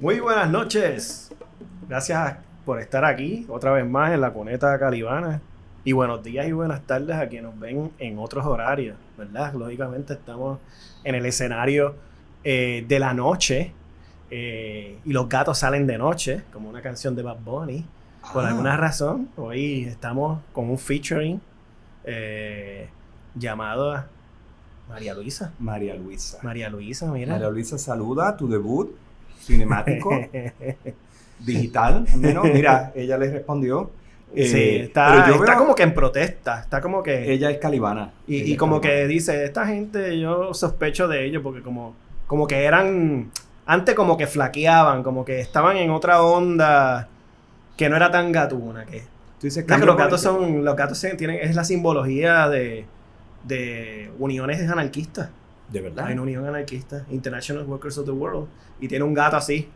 Muy buenas noches. Gracias por estar aquí otra vez más en la Cuneta Calibana. Y buenos días y buenas tardes a quienes nos ven en otros horarios, ¿verdad? Lógicamente estamos en el escenario de la noche y los gatos salen de noche, como una canción de Bad Bunny. Por alguna razón, hoy estamos con un featuring llamado María Luisa. María Luisa. María Luisa, mira. María Luisa saluda tu debut cinemático, digital, al menos. Mira, ella le respondió. Sí, está como que en protesta, está como que... Ella es calibana. Y como que dice, esta gente, yo sospecho de ellos porque como que eran... Antes como que flaqueaban, como que estaban en otra onda que no era tan gatuna. Que tú dices que los gatos tienen, es la simbología de uniones anarquistas. ¿De verdad? Hay una unión anarquista, International Workers of the World, y tiene un gato así,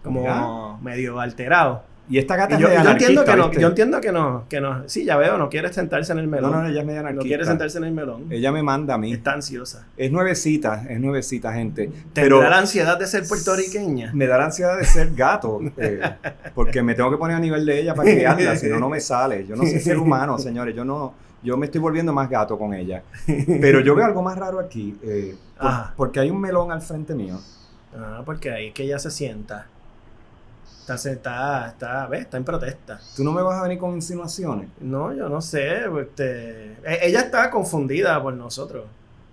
como medio alterado. Y esta gata yo es medio entiendo que anarquista, no, yo entiendo que no. Sí, ya veo, no quiere sentarse en el melón. No, ella es medio anarquista. No quiere sentarse en el melón. Ella me manda a mí. Está ansiosa. Es nuevecita, gente. ¿Tendrá la ansiedad de ser puertoriqueña? Me da la ansiedad de ser gato, porque me tengo que poner a nivel de ella para criarla, si no, no me sale. Yo no soy ser humano, señores, yo me estoy volviendo más gato con ella. Pero yo veo algo más raro aquí, porque hay un melón al frente mío. Porque ahí es que ella se sienta. Está en protesta. ¿Tú no me vas a venir con insinuaciones? No, yo no sé. Ella está confundida por nosotros.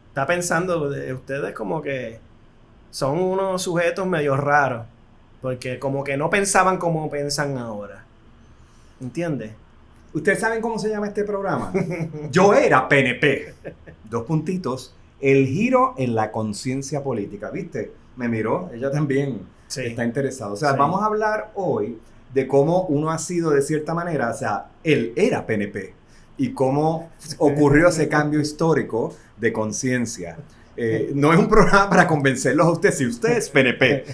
Está pensando, ustedes como que son unos sujetos medio raros. Porque como que no pensaban como piensan ahora. ¿Entiendes? ¿Ustedes saben cómo se llama este programa? Yo era PNP. 2 puntitos. El giro en la conciencia política. ¿Viste? Me miró. Ella también. Sí. Está interesado. O sea, sí. Vamos a hablar hoy de cómo uno ha sido de cierta manera, o sea, él era PNP y cómo ocurrió ese cambio histórico de conciencia. No es un programa para convencerlos a ustedes. Si usted es PNP,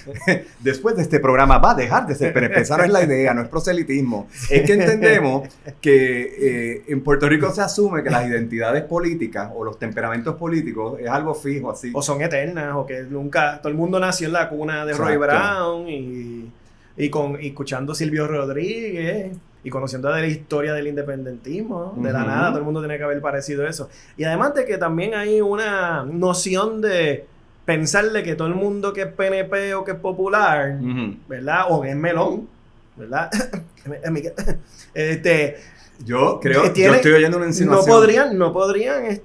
después de este programa va a dejar de ser PNP. Esa no es la idea, no es proselitismo. Es que entendemos que en Puerto Rico se asume que las identidades políticas o los temperamentos políticos es algo fijo así. O son eternas, o que nunca... Todo el mundo nació en la cuna de Roy Brown y escuchando Silvio Rodríguez y conociendo de la historia del independentismo, de la nada, todo el mundo tiene que haber parecido eso. Y además de que también hay una noción de pensarle que todo el mundo que es PNP o que es popular, ¿verdad? O que es melón, ¿verdad? Yo creo que yo estoy oyendo una insinuación. No podrían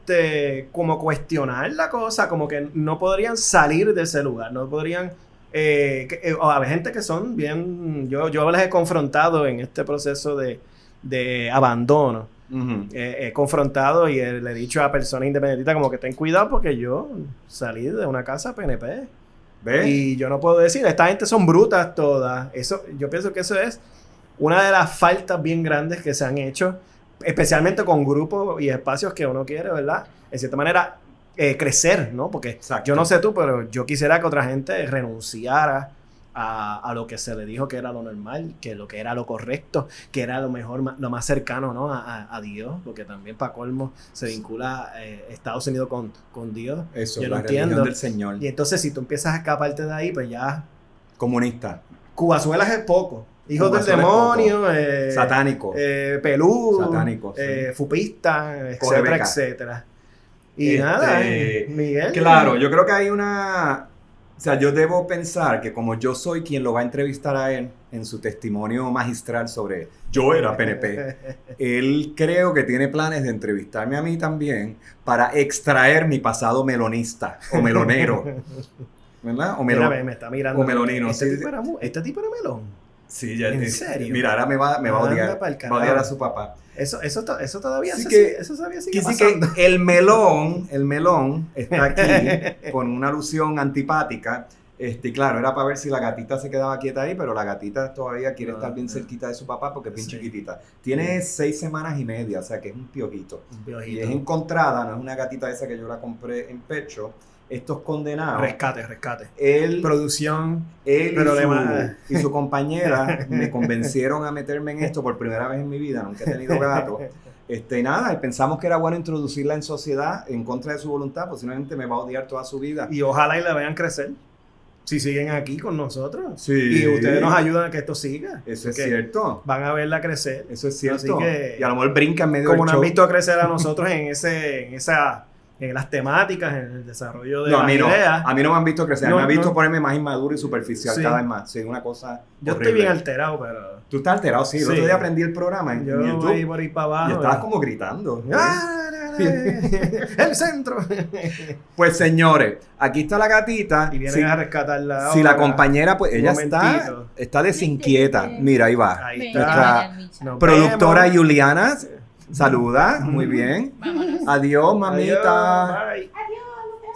como cuestionar la cosa, como que no podrían salir de ese lugar, no podrían... hay gente que son bien... Yo las he confrontado en este proceso de abandono. He confrontado y le he dicho a personas independentistas como que ten cuidado porque yo salí de una casa PNP. ¿Ves? Y yo no puedo decir, esta gente son brutas todas. Yo pienso que eso es una de las faltas bien grandes que se han hecho, especialmente con grupos y espacios que uno quiere, ¿verdad? En cierta manera... crecer, ¿no? Porque exacto. Yo no sé tú, pero yo quisiera que otra gente renunciara a lo que se le dijo que era lo normal, que lo que era lo correcto, que era lo mejor, lo más cercano, ¿no? a Dios, porque también para colmo se vincula Estados Unidos con Dios. Eso, yo la no entiendo. Religión del Señor. Y entonces si tú empiezas a escaparte de ahí, pues ya... Comunista. Cubazuelas es poco. Hijos del demonio, satánico. Peludo, satánico, sí. Fupista, etcétera, etcétera. Y nada, Miguel. Claro, yo creo que hay una... O sea, yo debo pensar que como yo soy quien lo va a entrevistar a él en su testimonio magistral sobre yo era PNP, él creo que tiene planes de entrevistarme a mí también para extraer mi pasado melonista o melonero. ¿Verdad? Mira, me está mirando. O melonino. Este tipo era melón. Sí, ya. ¿En serio? Mira, ahora me va a odiar. Va a odiar a su papá. Eso todavía sigue pasando. Que el melón está aquí con una alusión antipática. Claro, era para ver si la gatita se quedaba quieta ahí, pero la gatita todavía quiere estar bien cerquita de su papá porque es bien chiquitita. Tiene 6 semanas y media, o sea que es un piojito. Y es encontrada, no es una gatita esa que yo la compré en pecho. Estos condenados. Rescate. Producción. Y su compañera me convencieron a meterme en esto por primera vez en mi vida. Nunca he tenido gato. Y pensamos que era bueno introducirla en sociedad en contra de su voluntad, posiblemente me va a odiar toda su vida. Y ojalá y la vean crecer. si siguen aquí con nosotros. Sí. Y ustedes nos ayudan a que esto siga. Eso es cierto. Van a verla crecer. Eso es cierto. Así que, y a lo mejor brinca en medio como del nos show. han visto crecer a nosotros en las temáticas, en el desarrollo de No, a las mí no. ideas. A mí no me han visto crecer. No, me han visto no. ponerme más inmaduro y superficial Sí. cada vez más. Sí, una cosa Yo horrible. estoy bien alterado, pero Tú estás alterado, sí. El Sí. otro día aprendí el programa en yo YouTube. voy por ahí para abajo. Y estabas como gritando. ¡El centro! Pues señores, aquí está la gatita. Y vienen Si- a rescatarla. Si la ahora. compañera, pues Un ella momentito. está desinquieta. Mira, ahí va. Ahí Nuestra está. Nos productora vemos. Juliana, saluda, muy bien. Vámonos. Adiós, mamita. Adiós, bye.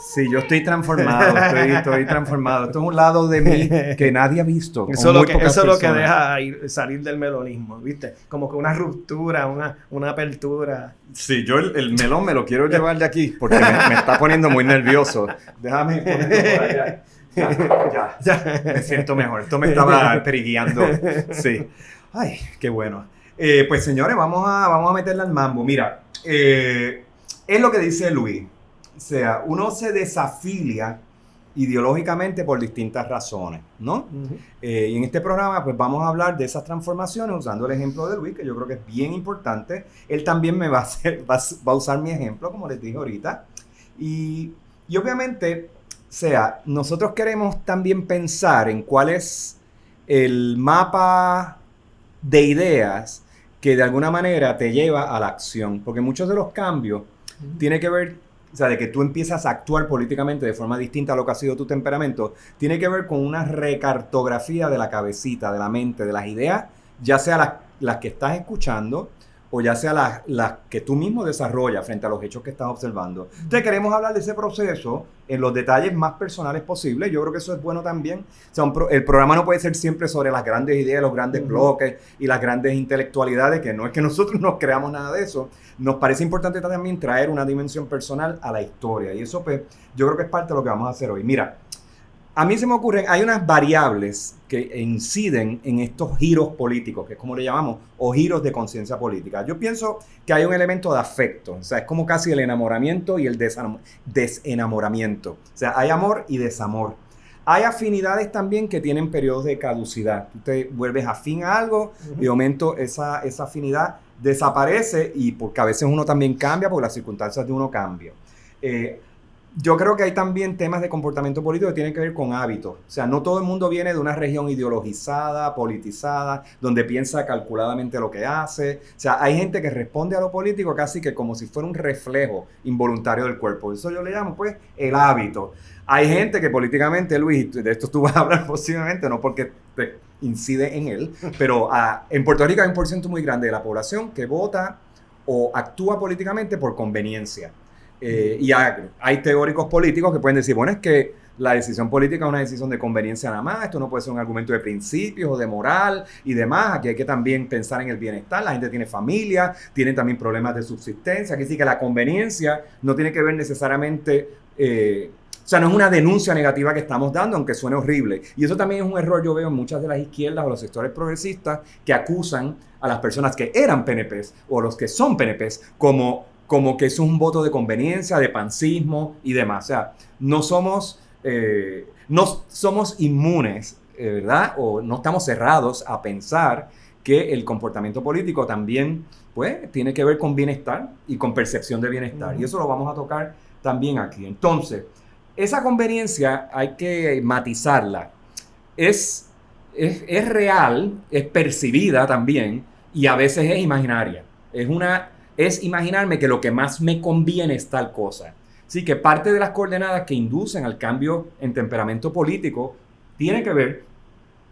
Sí, yo estoy transformado, estoy transformado. Esto es un lado de mí que nadie ha visto. con Eso, muy pocas es lo que personas. deja salir del melonismo, ¿viste? Como que una ruptura, una apertura. Sí, yo el melón me lo quiero llevar de aquí porque me está poniendo muy nervioso. Déjame ponerlo por allá. Ya, me siento mejor. Esto me estaba perigueando. Sí. Ay, qué bueno. Pues señores, vamos a meterle al mambo. Mira, es lo que dice Luis. O sea, uno se desafilia ideológicamente por distintas razones, ¿no? Y en este programa pues vamos a hablar de esas transformaciones usando el ejemplo de Luis, que yo creo que es bien importante. Él también me va a usar mi ejemplo, como les dije ahorita. Y obviamente, o sea, nosotros queremos también pensar en cuál es el mapa de ideas que de alguna manera te lleva a la acción. Porque muchos de los cambios tienen que ver, o sea, de que tú empiezas a actuar políticamente de forma distinta a lo que ha sido tu temperamento, tiene que ver con una recartografía de la cabecita, de la mente, de las ideas, ya sea las que estás escuchando o ya sea las que tú mismo desarrollas frente a los hechos que estás observando. Entonces queremos hablar de ese proceso en los detalles más personales posibles. Yo creo que eso es bueno también. O sea, el programa no puede ser siempre sobre las grandes ideas, los grandes bloques y las grandes intelectualidades, que no es que nosotros nos creamos nada de eso. Nos parece importante también traer una dimensión personal a la historia. Y eso, pues, yo creo que es parte de lo que vamos a hacer hoy. Mira, a mí se me ocurren, hay unas variables que inciden en estos giros políticos, que es como le llamamos, o giros de conciencia política. Yo pienso que hay un elemento de afecto, o sea, es como casi el enamoramiento y el desenamoramiento. O sea, hay amor y desamor. Hay afinidades también que tienen periodos de caducidad. Tú te vuelves afín a algo y de momento esa afinidad desaparece y porque a veces uno también cambia porque las circunstancias de uno cambian. Yo creo que hay también temas de comportamiento político que tienen que ver con hábitos. O sea, no todo el mundo viene de una región ideologizada, politizada, donde piensa calculadamente lo que hace. O sea, hay gente que responde a lo político casi que como si fuera un reflejo involuntario del cuerpo. Eso yo le llamo, pues, el hábito. Hay gente que políticamente, Luis, de esto tú vas a hablar posiblemente, no porque te incide en él, pero en Puerto Rico hay un porcentaje muy grande de la población que vota o actúa políticamente por conveniencia. Y hay teóricos políticos que pueden decir, bueno, es que la decisión política es una decisión de conveniencia nada más, esto no puede ser un argumento de principios o de moral y demás, aquí hay que también pensar en el bienestar, la gente tiene familia, tiene también problemas de subsistencia, aquí sí que la conveniencia no tiene que ver necesariamente, o sea, no es una denuncia negativa que estamos dando, aunque suene horrible. Y eso también es un error, yo veo en muchas de las izquierdas o los sectores progresistas que acusan a las personas que eran PNPs o los que son PNPs como que es un voto de conveniencia, de pancismo y demás. O sea, no somos inmunes, ¿verdad? O no estamos cerrados a pensar que el comportamiento político también, pues, tiene que ver con bienestar y con percepción de bienestar. Y eso lo vamos a tocar también aquí. Entonces, esa conveniencia hay que matizarla. Es real, es percibida también y a veces es imaginaria. Es imaginarme que lo que más me conviene es tal cosa. Así que parte de las coordenadas que inducen al cambio en temperamento político tiene que ver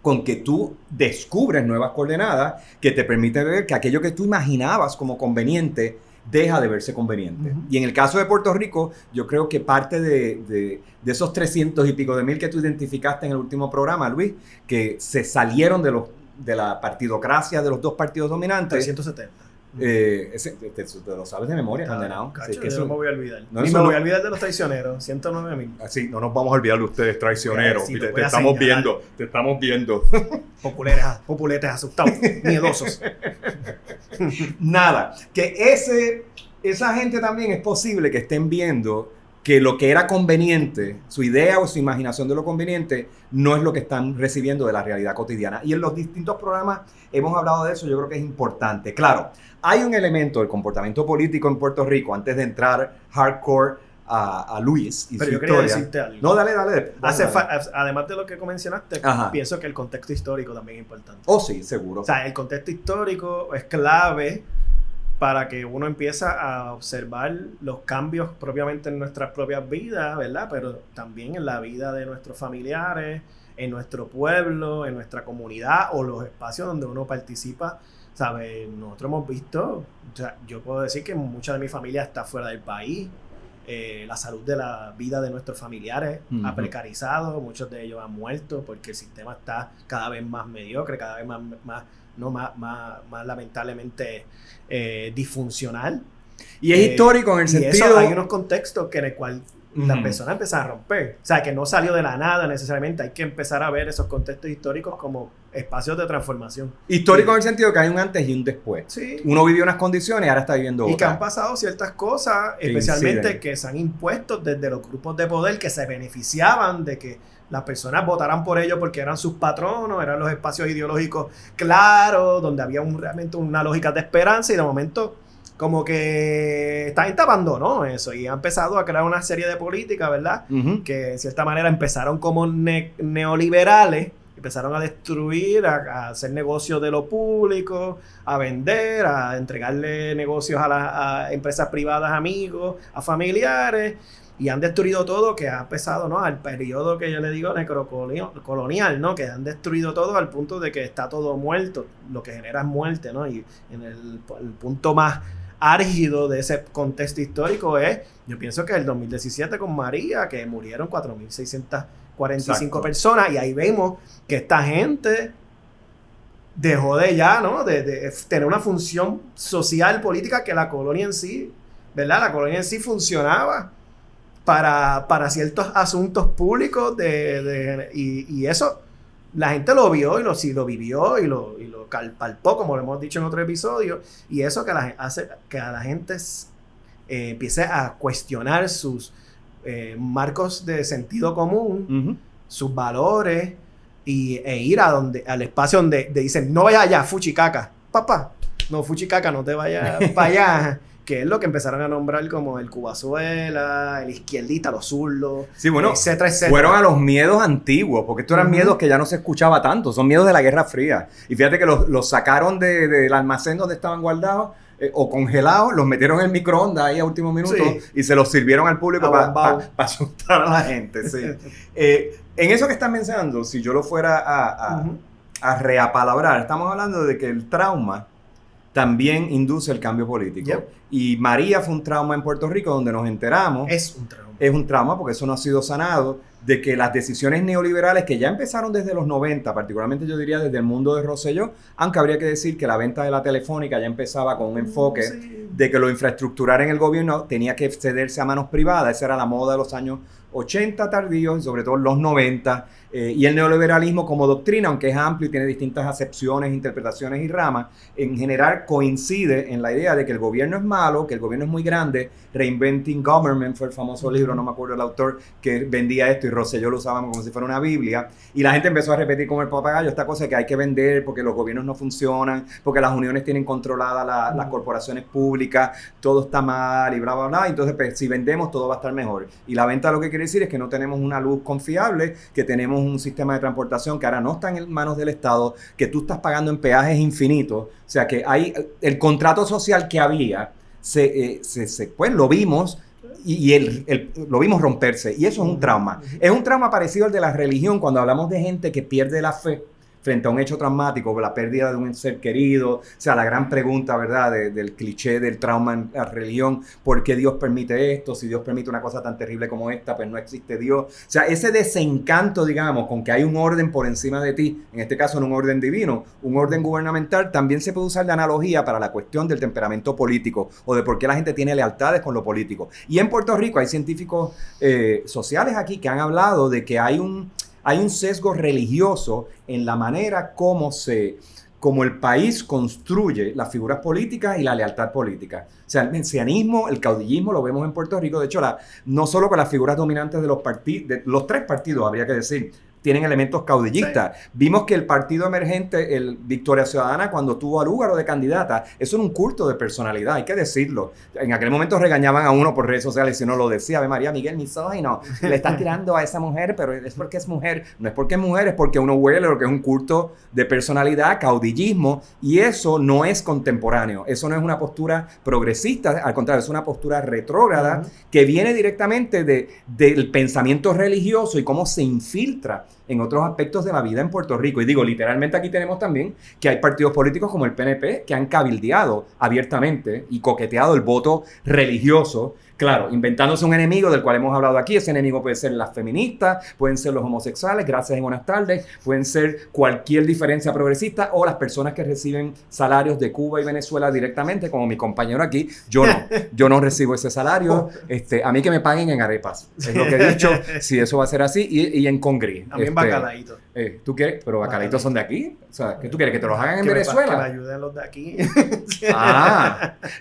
con que tú descubres nuevas coordenadas que te permiten ver que aquello que tú imaginabas como conveniente deja de verse conveniente. Y en el caso de Puerto Rico, yo creo que parte de esos 300 y pico de mil que tú identificaste en el último programa, Luis, que se salieron de la partidocracia de los dos partidos dominantes. 370. Te lo sabes de memoria, condenado. Cacho, Sí, que yo no me voy a olvidar. No, Ni eso me no- voy a olvidar de los traicioneros, 109,000. Así, no nos vamos a olvidar de ustedes, traicioneros. Sí, te voy a estamos señalar. viendo, te estamos viendo. Populetes asustados, miedosos. Nada, que esa gente también es posible que estén viendo que lo que era conveniente, su idea o su imaginación de lo conveniente, no es lo que están recibiendo de la realidad cotidiana. Y en los distintos programas hemos hablado de eso, yo creo que es importante. Claro, hay un elemento del comportamiento político en Puerto Rico, antes de entrar hardcore a Luis y pero su yo quería historia. Decirte algo. No, dale. Además de lo que mencionaste, pienso que el contexto histórico también es importante. Oh, sí, seguro. O sea, el contexto histórico es clave para que uno empiece a observar los cambios propiamente en nuestras propias vidas, ¿verdad? Pero también en la vida de nuestros familiares, en nuestro pueblo, en nuestra comunidad o los espacios donde uno participa. ¿Sabes? Nosotros hemos visto, o sea, yo puedo decir que mucha de mi familia está fuera del país. La salud de la vida de nuestros familiares ha precarizado, muchos de ellos han muerto porque el sistema está cada vez más mediocre, cada vez más lamentablemente disfuncional. Y es histórico en el sentido... Y eso, hay unos contextos en el cual las personas empiezan a romper. O sea, que no salió de la nada necesariamente. Hay que empezar a ver esos contextos históricos como espacios de transformación. Histórico en el sentido que hay un antes y un después. Sí. Uno vivió unas condiciones y ahora está viviendo otras. Y que han pasado ciertas cosas, especialmente que se han impuesto desde los grupos de poder que se beneficiaban de que las personas votaran por ellos porque eran sus patronos, eran los espacios ideológicos claros, donde había realmente una lógica de esperanza y de momento... como que esta gente abandonó eso y ha empezado a crear una serie de políticas, ¿verdad? Que en cierta manera empezaron como neoliberales, empezaron a destruir, a hacer negocios de lo público, a vender, a entregarle negocios a empresas privadas, amigos, a familiares, y han destruido todo, que ha empezado, ¿no? Al periodo que yo le digo necrocolonial, ¿no? Que han destruido todo al punto de que está todo muerto, lo que genera es muerte, ¿no? Y en el punto más álgido de ese contexto histórico es, yo pienso que el 2017 con María, que murieron 4.645 personas, y ahí vemos que esta gente dejó de ya, ¿no? De tener una función social, política, que la colonia en sí, ¿verdad? La colonia en sí funcionaba para ciertos asuntos públicos y eso la gente lo vio y lo vivió y lo palpó, como lo hemos dicho en otro episodio, y eso hace que a la gente empiece a cuestionar sus marcos de sentido común, sus valores, e ir al espacio donde dicen, no vayas allá, fuchicaca, papá, no, fuchicaca, no te vayas para allá. Que es lo que empezaron a nombrar como el cubazuela, el izquierdita, los zurdos, sí, bueno, etcétera, etcétera. Fueron a los miedos antiguos, porque estos eran miedos que ya no se escuchaba tanto, son miedos de la Guerra Fría. Y fíjate que los sacaron del almacén donde estaban guardados, o congelados, los metieron en el microondas ahí a último minuto, y se los sirvieron al público para asustar a la gente. Sí. En eso que estás mencionando, si yo lo fuera a reapalabrar, estamos hablando de que el trauma también induce el cambio político. Yep. Y María fue un trauma en Puerto Rico donde nos enteramos. Es un trauma. Es un trauma porque eso no ha sido sanado, de que las decisiones neoliberales que ya empezaron desde los 90, particularmente yo diría desde el mundo de Rosselló, aunque habría que decir que la venta de la telefónica ya empezaba con un enfoque de que lo infraestructural en el gobierno tenía que cederse a manos privadas. Esa era la moda de los años 80 tardíos y sobre todo los 90. Y el neoliberalismo como doctrina, aunque es amplio y tiene distintas acepciones, interpretaciones y ramas, en general coincide en la idea de que el gobierno es malo, que el gobierno es muy grande. Reinventing Government fue el famoso libro, no me acuerdo el autor, que vendía esto y Rosselló lo usábamos como si fuera una Biblia. Y la gente empezó a repetir como el papagayo esta cosa que hay que vender porque los gobiernos no funcionan, porque las uniones tienen controladas las corporaciones públicas, todo está mal y bla, bla, bla. Entonces, pues, si vendemos, todo va a estar mejor. Y la venta lo que quiere decir es que no tenemos una luz confiable, que tenemos un sistema de transportación que ahora no está en manos del Estado, que tú estás pagando en peajes infinitos. O sea, que hay el contrato social que había, pues lo vimos y lo vimos romperse. Y eso es un trauma. Es un trauma parecido al de la religión cuando hablamos de gente que pierde la fe frente a un hecho traumático, la pérdida de un ser querido, o sea, la gran pregunta, ¿verdad?, del cliché del trauma en la religión, ¿por qué Dios permite esto? Si Dios permite una cosa tan terrible como esta, pues no existe Dios. O sea, ese desencanto, digamos, con que hay un orden por encima de ti, en este caso en un orden divino, un orden gubernamental, también se puede usar de analogía para la cuestión del temperamento político o de por qué la gente tiene lealtades con lo político. Y en Puerto Rico hay científicos sociales aquí que han hablado de que hay un sesgo religioso en la manera como se como el país construye las figuras políticas y la lealtad política. O sea, el mesianismo, el caudillismo lo vemos en Puerto Rico. De hecho, no solo con las figuras dominantes de los tres partidos, habría que decir, tienen elementos caudillistas. Sí. Vimos que el partido emergente, el Victoria Ciudadana, cuando tuvo a Lúgaro de candidata, eso era un culto de personalidad, hay que decirlo. En aquel momento regañaban a uno por redes sociales si uno lo decía. Ave María, Miguel, misógino, le estás tirando a esa mujer, pero es porque es mujer. No es porque es mujer, es porque uno huele lo que es un culto de personalidad, caudillismo, y eso no es contemporáneo. Eso no es una postura progresista, al contrario, es una postura retrógrada que viene directamente del pensamiento religioso y cómo se infiltra en otros aspectos de la vida en Puerto Rico. Y digo, literalmente aquí tenemos también que hay partidos políticos como el PNP que han cabildeado abiertamente y coqueteado el voto religioso. Claro, inventándose un enemigo del cual hemos hablado aquí. Ese enemigo puede ser las feministas, pueden ser los homosexuales, gracias y buenas tardes, pueden ser cualquier diferencia progresista o las personas que reciben salarios de Cuba y Venezuela directamente, como mi compañero aquí. Yo no recibo ese salario. A mí que me paguen en arepas. Es lo que he dicho, si eso va a ser así, y en congrí. A mí en bacalaíto. ¿Tú quieres? ¿Pero bacalaitos son de aquí? O sea, ¿qué tú quieres? ¿Que te los hagan en Venezuela? Que me ayuden los de aquí.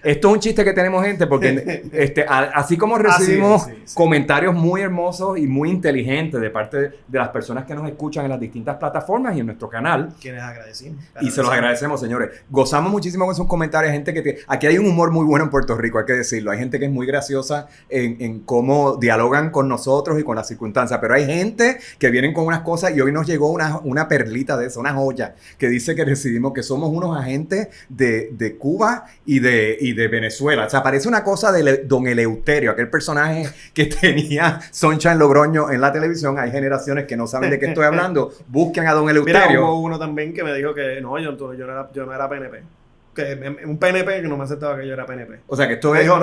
Esto es un chiste que tenemos, gente, porque así como recibimos comentarios muy hermosos y muy inteligentes de parte de las personas que nos escuchan en las distintas plataformas y en nuestro canal. Quienes agradecemos. Y se los agradecemos, señores. Gozamos muchísimo con esos comentarios. Gente aquí hay un humor muy bueno en Puerto Rico, hay que decirlo. Hay gente que es muy graciosa en cómo dialogan con nosotros y con las circunstancias. Pero hay gente que vienen con unas cosas y hoy nos llegó una perlita de eso, una joya, que dice que decidimos que somos unos agentes de Cuba y de Venezuela. O sea, parece una cosa de don Eleuterio, aquel personaje que tenía Sunshine Logroño en la televisión. Hay generaciones que no saben de qué estoy hablando. Busquen a don Eleuterio. Mira, hubo uno también que me dijo que no, yo no era PNP. Que un PNP que no me aceptaba que yo era PNP. O sea, que esto me dijo,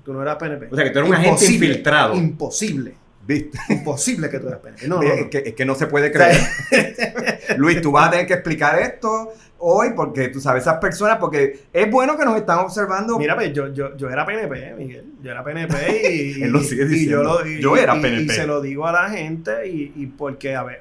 tú no eras PNP. O sea, que tú eres un agente infiltrado. Imposible. ¿Viste? Imposible que tú eras PNP. No. Es que no se puede creer. Luis, tú vas a tener que explicar esto hoy porque tú sabes esas personas, porque es bueno que nos están observando. Mira, pues yo era PNP, Miguel. Yo era PNP y él lo sigue diciendo. Yo era PNP. Y se lo digo a la gente y porque, a ver,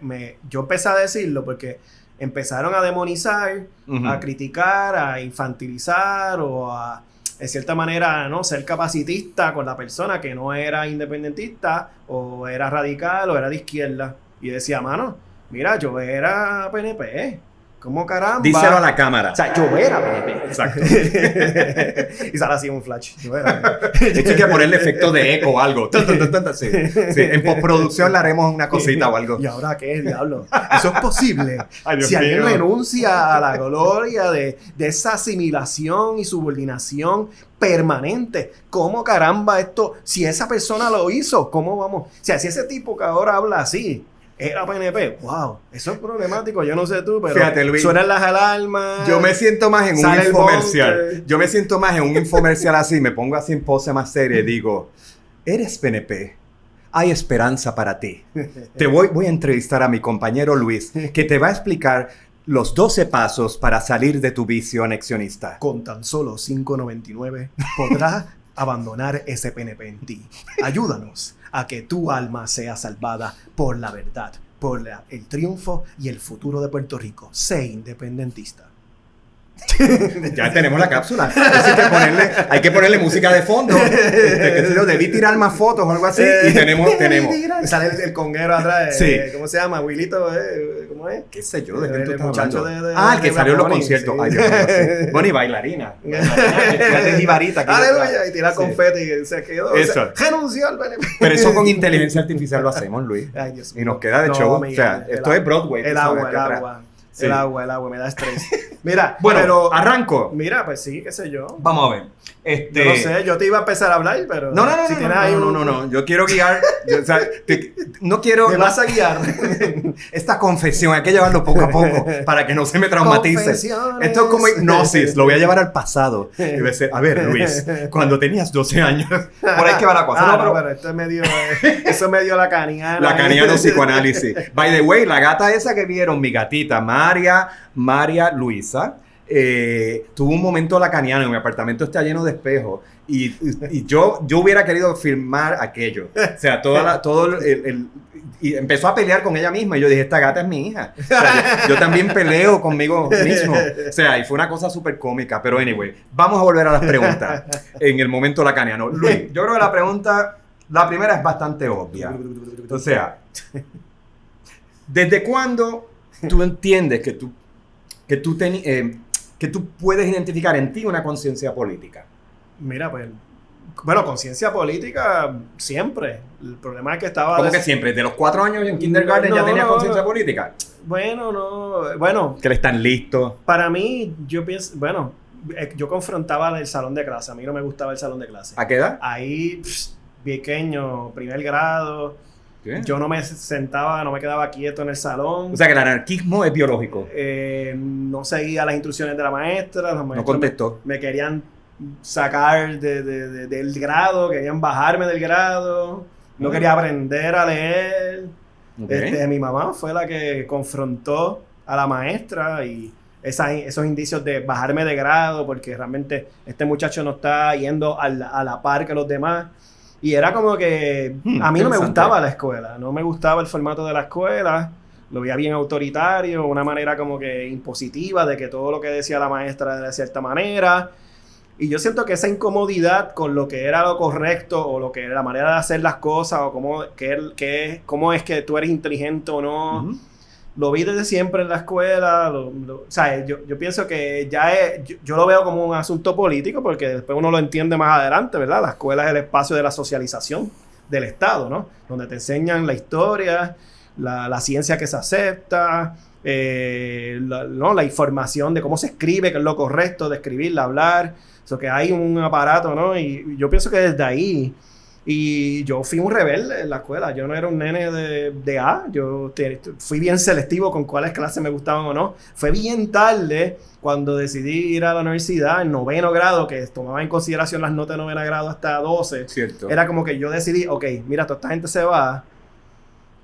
yo empecé a decirlo porque empezaron a demonizar, a criticar, a infantilizar o a, de cierta manera, ¿no?, ser capacitista con la persona que no era independentista o era radical o era de izquierda. Y decía, mano, mira, yo era PNP. ¿Cómo caramba? Díselo a la cámara. O sea, yo era PNP. Exacto. Y sale así un flash. Yo era. Esto hay que ponerle efecto de eco o algo. Sí. En postproducción le haremos una cosita o algo. ¿Y ahora qué, diablo? ¿Eso es posible? Ay, si alguien renuncia a la gloria de esa asimilación y subordinación permanente, ¿cómo caramba esto? Si esa persona lo hizo, ¿cómo vamos? O sea, si ese tipo que ahora habla así era PNP, wow, eso es problemático. Yo no sé tú, pero fíjate, Luis, suenan las alarmas. Yo me siento más en un infomercial. Yo me siento más en un infomercial así, me pongo así en pose más seria y digo, eres PNP, hay esperanza para ti. Voy a entrevistar a mi compañero Luis, que te va a explicar los 12 pasos para salir de tu vicio anexionista. Con tan solo $5.99 podrás abandonar ese PNP en ti. Ayúdanos a que tu alma sea salvada por la verdad, por el triunfo y el futuro de Puerto Rico. Sé independentista. Ya tenemos la cápsula. Hay que ponerle música de fondo. Debí tirar más fotos o algo así. Y tenemos. Sale el conguero atrás. Sí. ¿Cómo se llama? Wilito, ¿cómo es? ¿Qué sé yo? ¿De qué tú el estás muchacho hablando? de el que salió en los conciertos. Sí. Ay, bueno, y bailarina. De jibarita. Aleluya. Y tira confeti y se quedó. Eso. Renunció al PNP. Pero eso con inteligencia artificial lo hacemos, Luis. Ay, Dios y nos queda de show. Miguel, o sea, esto es Broadway. El agua. Sí. El agua, me da estrés. Mira, bueno, pero arranco. Mira, pues sí, qué sé yo. Vamos a ver. Yo no sé, yo te iba a empezar a hablar, pero... No. Yo quiero guiar. No quiero... Me vas a guiar. Esta confesión hay que llevarlo poco a poco para que no se me traumatice. Esto es como hipnosis. Lo voy a llevar al pasado. Y voy a decir, a ver, Luis, cuando tenías 12 años, por ahí que va la cosa. Pero esto es medio... Eso es medio lacaniano. Lacaniano psicoanálisis. By the way, la gata esa que vieron, mi gatita, María Luisa, tuve un momento lacaniano, mi apartamento está lleno de espejos y yo hubiera querido filmar aquello. O sea, y empezó a pelear con ella misma y yo dije, esta gata es mi hija. O sea, yo también peleo conmigo mismo. O sea, y fue una cosa súper cómica. Pero anyway, vamos a volver a las preguntas en el momento lacaniano. Luis, yo creo que la primera es bastante obvia. O sea, ¿desde cuándo tú entiendes que tú puedes identificar en ti una conciencia política? Mira, pues, bueno, conciencia política siempre. El problema es que estaba... ¿Cómo que siempre? ¿De los 4 años en kindergarten ya tenías conciencia política? Bueno, no... Bueno... ¿Que le están listos? Para mí, yo pienso... Bueno, yo confrontaba el salón de clase. A mí no me gustaba el salón de clase. ¿A qué edad? Ahí, pequeño, primer grado... ¿Qué? Yo no me sentaba, no me quedaba quieto en el salón. O sea, que el anarquismo es biológico. No seguía las instrucciones de la maestra. No contestó. Me querían sacar del grado, querían bajarme del grado. No quería aprender a leer. Okay. Mi mamá fue la que confrontó a la maestra y esos indicios de bajarme de grado porque realmente este muchacho no está yendo a la par que los demás. Y era como que a mí no me gustaba la escuela, no me gustaba el formato de la escuela, lo veía bien autoritario, una manera como que impositiva de que todo lo que decía la maestra era de cierta manera. Y yo siento que esa incomodidad con lo que era lo correcto o lo que era la manera de hacer las cosas o cómo es que tú eres inteligente o no, lo vi desde siempre en la escuela. O sea, yo pienso que yo lo veo como un asunto político porque después uno lo entiende más adelante, ¿verdad? La escuela es el espacio de la socialización del Estado, ¿no? Donde te enseñan la historia, la ciencia que se acepta, la información de cómo se escribe, que es lo correcto de escribir, de hablar. O sea, que hay un aparato, ¿no? Y yo pienso que desde ahí... Y yo fui un rebelde en la escuela. Yo no era un nene de A. Yo fui bien selectivo con cuáles clases me gustaban o no. Fue bien tarde cuando decidí ir a la universidad en 9º grado, que tomaba en consideración las notas de 9º grado hasta 12. Cierto. Era como que yo decidí, ok, mira, toda esta gente se va.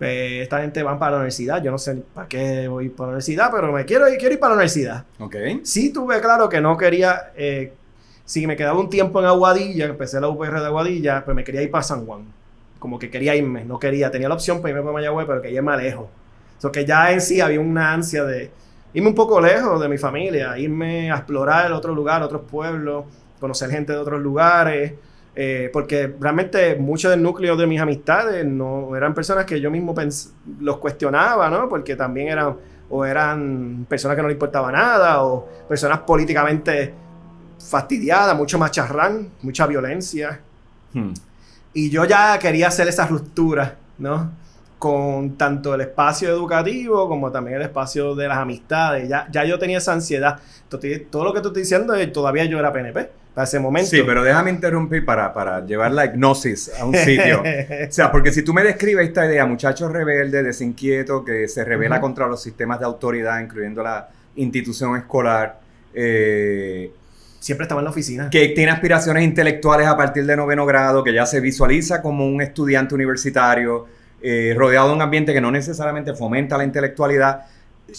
Esta gente va para la universidad. Yo no sé para qué voy para la universidad, pero quiero ir para la universidad. Ok. Sí tuve claro que no quería... Si me quedaba un tiempo en Aguadilla, empecé la UPR de Aguadilla, pues me quería ir para San Juan. Como que quería irme, no quería. Tenía la opción para irme para Mayagüez, pero quería irme lejos. O sea, que ya en sí había una ansia de irme un poco lejos de mi familia, irme a explorar otro lugar, otros pueblos, conocer gente de otros lugares. Porque realmente mucho del núcleo de mis amistades no eran personas que yo mismo los cuestionaba, ¿no? Porque también eran personas que no les importaba nada, o personas políticamente... fastidiada, mucho macharrán, mucha violencia. Y yo ya quería hacer esa ruptura, ¿no? Con tanto el espacio educativo como también el espacio de las amistades. Ya yo tenía esa ansiedad. Todo lo que tú estás diciendo, todavía yo era PNP para ese momento. Sí, pero déjame interrumpir para llevar la hipnosis a un sitio. O sea, porque si tú me describes esta idea, muchacho rebelde, desinquieto, que se rebela contra los sistemas de autoridad, incluyendo la institución escolar, siempre estaba en la oficina. Que tiene aspiraciones intelectuales a partir de 9º grado, que ya se visualiza como un estudiante universitario, rodeado de un ambiente que no necesariamente fomenta la intelectualidad.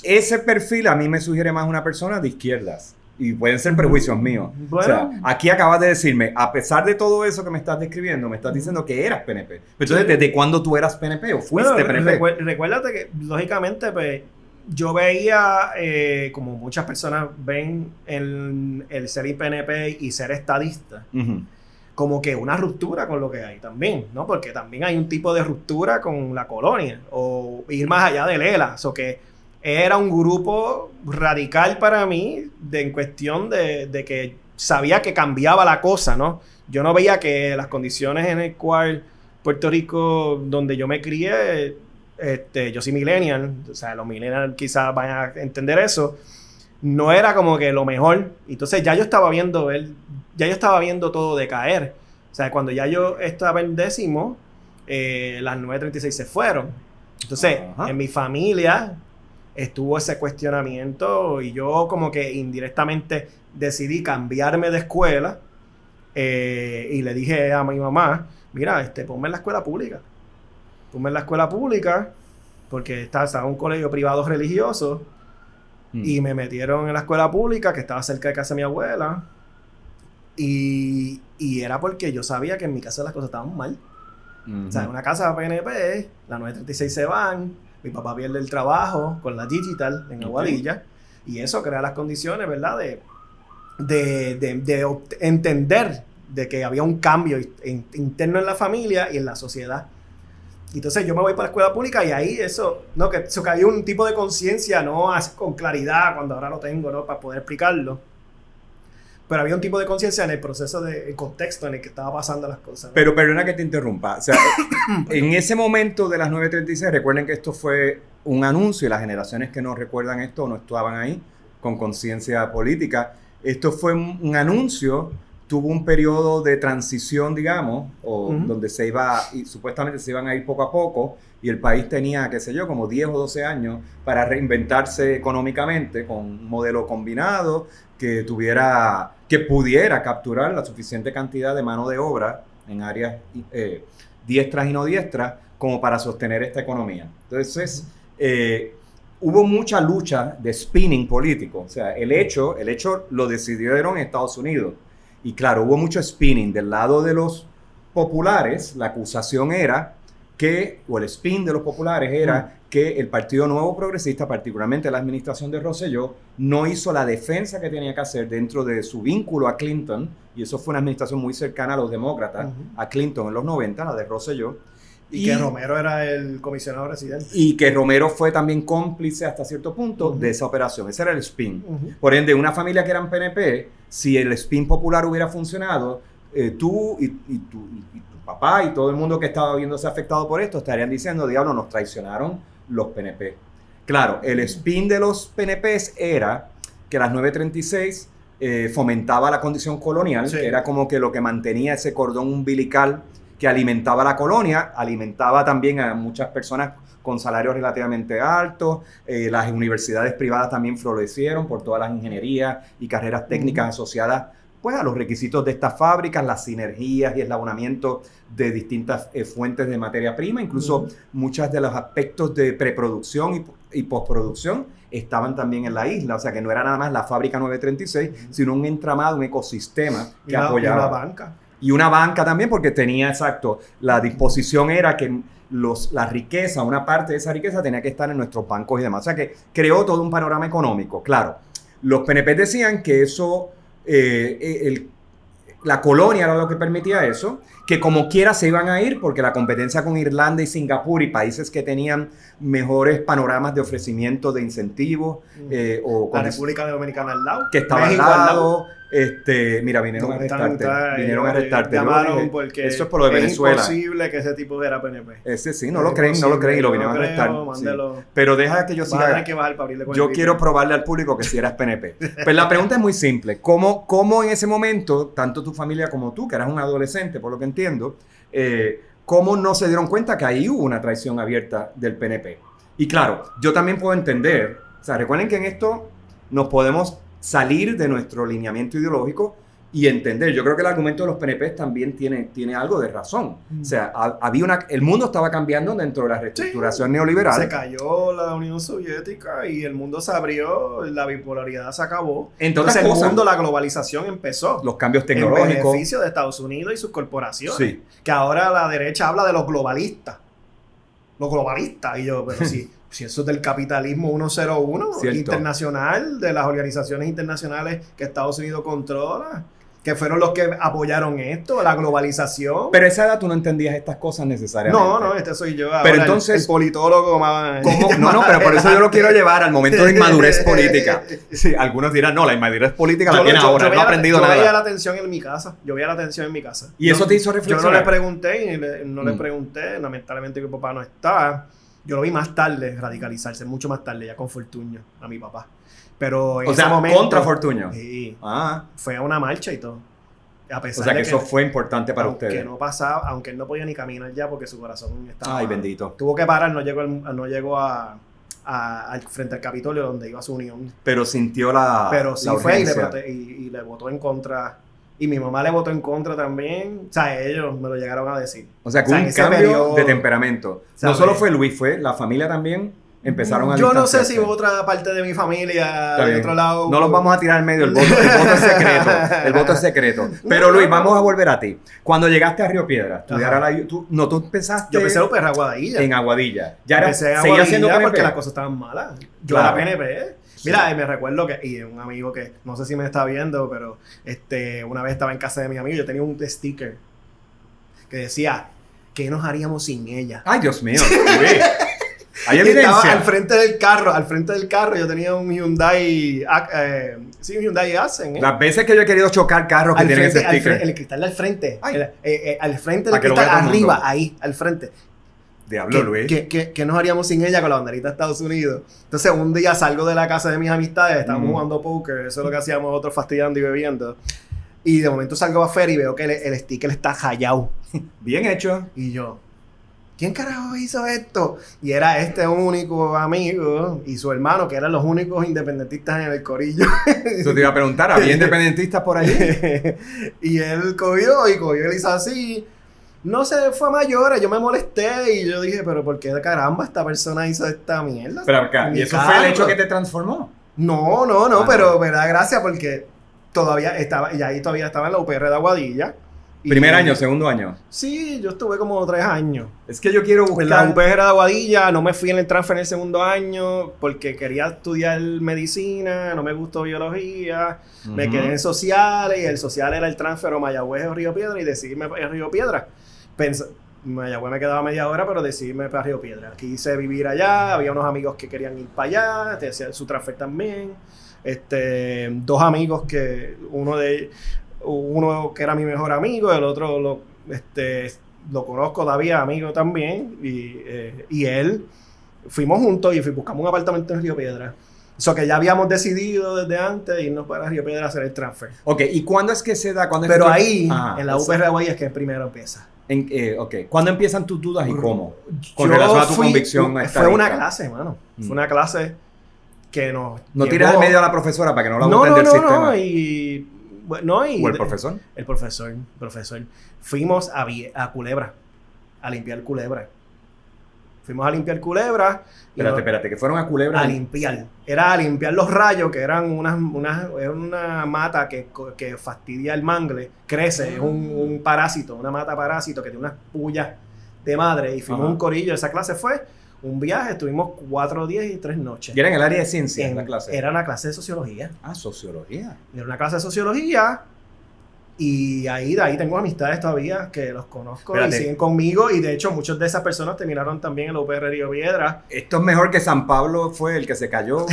Ese perfil a mí me sugiere más una persona de izquierdas. Y pueden ser prejuicios míos. Bueno. O sea, aquí acabas de decirme, a pesar de todo eso que me estás describiendo, me estás diciendo que eras PNP. Entonces, ¿desde cuándo tú eras PNP o fuiste PNP? Recuérdate que, lógicamente, pues... Yo veía, como muchas personas ven el ser PNP y ser estadista, como que una ruptura con lo que hay también, ¿no? Porque también hay un tipo de ruptura con la colonia, o ir más allá de Lela. O sea, que era un grupo radical para mí en cuestión de que sabía que cambiaba la cosa, ¿no? Yo no veía que las condiciones en el cual Puerto Rico, donde yo me crié... yo soy millennial, o sea, los millennials quizás vayan a entender eso, no era como que lo mejor. Entonces ya yo estaba viendo todo decaer. O sea, cuando ya yo estaba en 10º, las 936 se fueron. Entonces, en mi familia estuvo ese cuestionamiento y yo como que indirectamente decidí cambiarme de escuela y le dije a mi mamá, mira, ponme en la escuela pública. Ponme en la escuela pública porque estaba en un colegio privado religioso Y me metieron en la escuela pública que estaba cerca de casa de mi abuela. Y era porque yo sabía que en mi casa las cosas estaban mal. O sea, en una casa PNP, las 936 se van, mi papá pierde el trabajo con la Digital en Aguadilla. Y eso crea las condiciones, ¿verdad? De entender de que había un cambio interno en la familia y en la sociedad. Entonces yo me voy para la escuela pública y ahí eso cayó un tipo de conciencia, no así con claridad, cuando ahora lo tengo, ¿no? Para poder explicarlo. Pero había un tipo de conciencia en el proceso el contexto en el que estaba pasando las cosas, ¿no? Pero perdona que te interrumpa. O sea, en ese momento de las 9:36, recuerden que esto fue un anuncio y las generaciones que no recuerdan esto no estaban ahí con conciencia política. Esto fue un anuncio, tuvo un periodo de transición, digamos, donde se iba, y supuestamente se iban a ir poco a poco, y el país tenía, qué sé yo, como 10 o 12 años para reinventarse económicamente con un modelo combinado que pudiera capturar la suficiente cantidad de mano de obra en áreas diestras y no diestras como para sostener esta economía. Entonces, hubo mucha lucha de spinning político. O sea, el hecho lo decidieron en Estados Unidos. Y claro, hubo mucho spinning del lado de los populares. La acusación era o el spin de los populares era que el Partido Nuevo Progresista, particularmente la administración de Rosselló, no hizo la defensa que tenía que hacer dentro de su vínculo a Clinton, y eso fue una administración muy cercana a los demócratas, a Clinton en los 90, la de Rosselló. Y que Romero era el comisionado residente. Y que Romero fue también cómplice hasta cierto punto de esa operación. Ese era el spin. Por ende, una familia que eran PNP, si el spin popular hubiera funcionado, tú y tu papá y todo el mundo que estaba viéndose afectado por esto estarían diciendo, diablo, nos traicionaron los PNP. Claro, el spin de los PNPs era que las 936 fomentaba la condición colonial, que era como que lo que mantenía ese cordón umbilical que alimentaba la colonia, alimentaba también a muchas personas con salarios relativamente altos. Las universidades privadas también florecieron por todas las ingenierías y carreras técnicas asociadas pues, a los requisitos de estas fábricas, las sinergias y eslabonamiento de distintas fuentes de materia prima. Incluso muchos de los aspectos de preproducción y postproducción estaban también en la isla. O sea, que no era nada más la fábrica 936, sino un entramado, un ecosistema que apoyaba. Y una banca. Y una banca también, porque tenía, exacto, la disposición era que la riqueza, una parte de esa riqueza tenía que estar en nuestros bancos y demás. O sea que creó todo un panorama económico. Claro, los PNP decían que eso, la colonia era lo que permitía eso, que como quiera se iban a ir porque la competencia con Irlanda y Singapur y países que tenían mejores panoramas de ofrecimiento de incentivos o la República Dominicana al lado, que estaba México al lado. Mira, vinieron a arrestarte. Llamaron porque eso es por lo de Venezuela. Es imposible que ese tipo era PNP. Ese sí, no lo creen y lo vinieron a arrestar. Sí. Pero deja que yo siga. Yo quiero probarle al público que si eras PNP. Pues la pregunta es muy simple. ¿Cómo en ese momento, tanto tu familia como tú, que eras un adolescente, por lo que entiendo, cómo no se dieron cuenta que ahí hubo una traición abierta del PNP? Y claro, yo también puedo entender, o sea, recuerden que en esto nos podemos salir de nuestro lineamiento ideológico y entender. Yo creo que el argumento de los PNP también tiene algo de razón. O sea, el mundo estaba cambiando dentro de la reestructuración neoliberal. Se cayó la Unión Soviética y el mundo se abrió, la bipolaridad se acabó. Entonces el mundo, la globalización empezó. Los cambios tecnológicos. En beneficio de Estados Unidos y sus corporaciones. Sí. Que ahora la derecha habla de los globalistas. Los globalistas. Y yo, pero sí. Si eso es del capitalismo 101, internacional, de las organizaciones internacionales que Estados Unidos controla, que fueron los que apoyaron esto, la globalización. Pero a esa edad tú no entendías estas cosas necesariamente. No, este soy yo ahora, pero entonces, el politólogo más... No, pero por eso yo lo quiero llevar al momento de inmadurez política. Sí, algunos dirán, no, la inmadurez política la tiene ahora, no ha aprendido nada. Yo veía la atención en mi casa, ¿Y eso te hizo reflexionar? Yo no le pregunté, lamentablemente mi papá no está. Yo lo vi más tarde radicalizarse, mucho más tarde, ya con Fortuño, a mi papá. Pero en ese momento... contra Fortuño. Sí. Fue a una marcha y todo. A pesar de que eso fue importante para ustedes. Aunque él no podía ni caminar ya porque su corazón estaba... Ay, bendito. Tuvo que parar, no llegó al frente al Capitolio donde iba su unión. Pero sintió la Pero sí la fue y le votó en contra... Y mi mamá le votó en contra también. O sea, ellos me lo llegaron a decir. O sea, que un cambio de temperamento. No solo fue Luis, fue la familia también. empezaron a Yo no sé distanciarse. si otra parte de mi familia, Está del bien. otro lado... No los vamos a tirar al medio, el voto es secreto. El voto es secreto. Pero Luis, vamos a volver a ti. Cuando llegaste a Río Piedra, estudiar a la... Tú empezaste... Yo empecé a UPR Aguadilla. En Aguadilla. Ya era, Empecé a seguía siendo Aguadilla PNP. porque las cosas estaban malas. Yo Claro. era PNP. Mira, me recuerdo que, y un amigo que, no sé si me está viendo, pero una vez estaba en casa de mi amigo, yo tenía un sticker que decía, ¿qué nos haríamos sin ella? Ay, Dios mío. Luis. Hay Y estaba evidencia. al frente del carro yo tenía un Hyundai, un Hyundai Accent, Las veces que yo he querido chocar carros que tienen ese sticker. el cristal al frente, Ay. al frente Para del que lo vea cristal, todo el mundo. arriba, ahí, al frente. Diablo, Luis. ¿Qué nos haríamos sin ella con la banderita de Estados Unidos? Entonces, un día salgo de la casa de mis amistades, estábamos jugando póker, eso es lo que hacíamos nosotros fastidiando y bebiendo. Y de momento salgo afuera y veo que el sticker está rayado. Bien hecho. Y yo, ¿quién carajo hizo esto? Y era este único amigo y su hermano, que eran los únicos independentistas en el corillo. Eso te iba a preguntar, ¿había independentistas por allí? Y él cogió, él hizo así. No sé, fue a mayores, yo me molesté y yo dije, pero ¿por qué caramba esta persona hizo esta mierda? Pero acá, Mi ¿y eso carro. fue el hecho que te transformó? No, Ah, pero no. me da gracia porque todavía estaba en la UPR de Aguadilla. Y- Primer año, segundo año. Sí, yo estuve como 3 años. Es que yo quiero En la buscar... UPR de Aguadilla, no me fui en el transfer en el segundo año porque quería estudiar medicina, no me gustó biología, me Ujú. quedé en sociales y el social era el transfer o Mayagüez o Río Piedra y decidí irme a Río Piedra. Mayagüez me quedaba media hora, pero decidí irme para Río Piedra. Quise vivir allá, había unos amigos que querían ir para allá, te hacían su transfer también. 2 amigos que uno que era mi mejor amigo, el otro lo conozco todavía, amigo también, y él, fuimos juntos y buscamos un apartamento en Río Piedra. Eso que ya habíamos decidido desde antes irnos para Río Piedra a hacer el transfer. Ok, ¿y cuándo es que se da? ¿Cuándo es Pero que tú- ahí, Ajá, en la UPR de Aguadilla, es que primero empieza. Ok, ¿cuándo empiezan tus dudas y cómo? Con Yo relación a tu fui- convicción Fue estadista. una clase, mano. Fue una clase que nos No llevó- tires al medio a la profesora para que no la No, boten no, del no, sistema. no, y ¿O el profesor? El profesor. Fuimos a Culebra, a limpiar Culebra. Fuimos a limpiar Culebra. y Espérate, que fueron a Culebra. a limpiar. Era a limpiar los rayos, que eran era una mata que fastidia el mangle. Crece, es un parásito, una mata parásito que tiene unas pullas de madre. Y fuimos Ajá. un corillo. Esa clase fue un viaje, estuvimos 4 días y 3 noches. Y era en el área de ciencias la clase. Era una clase de sociología. Ah, sociología. Era una clase de sociología. Y de ahí tengo amistades todavía que los conozco Espérate. y siguen conmigo. Y de hecho, muchas de esas personas terminaron también en la UPR Río Piedra. Esto es mejor que San Pablo fue el que se cayó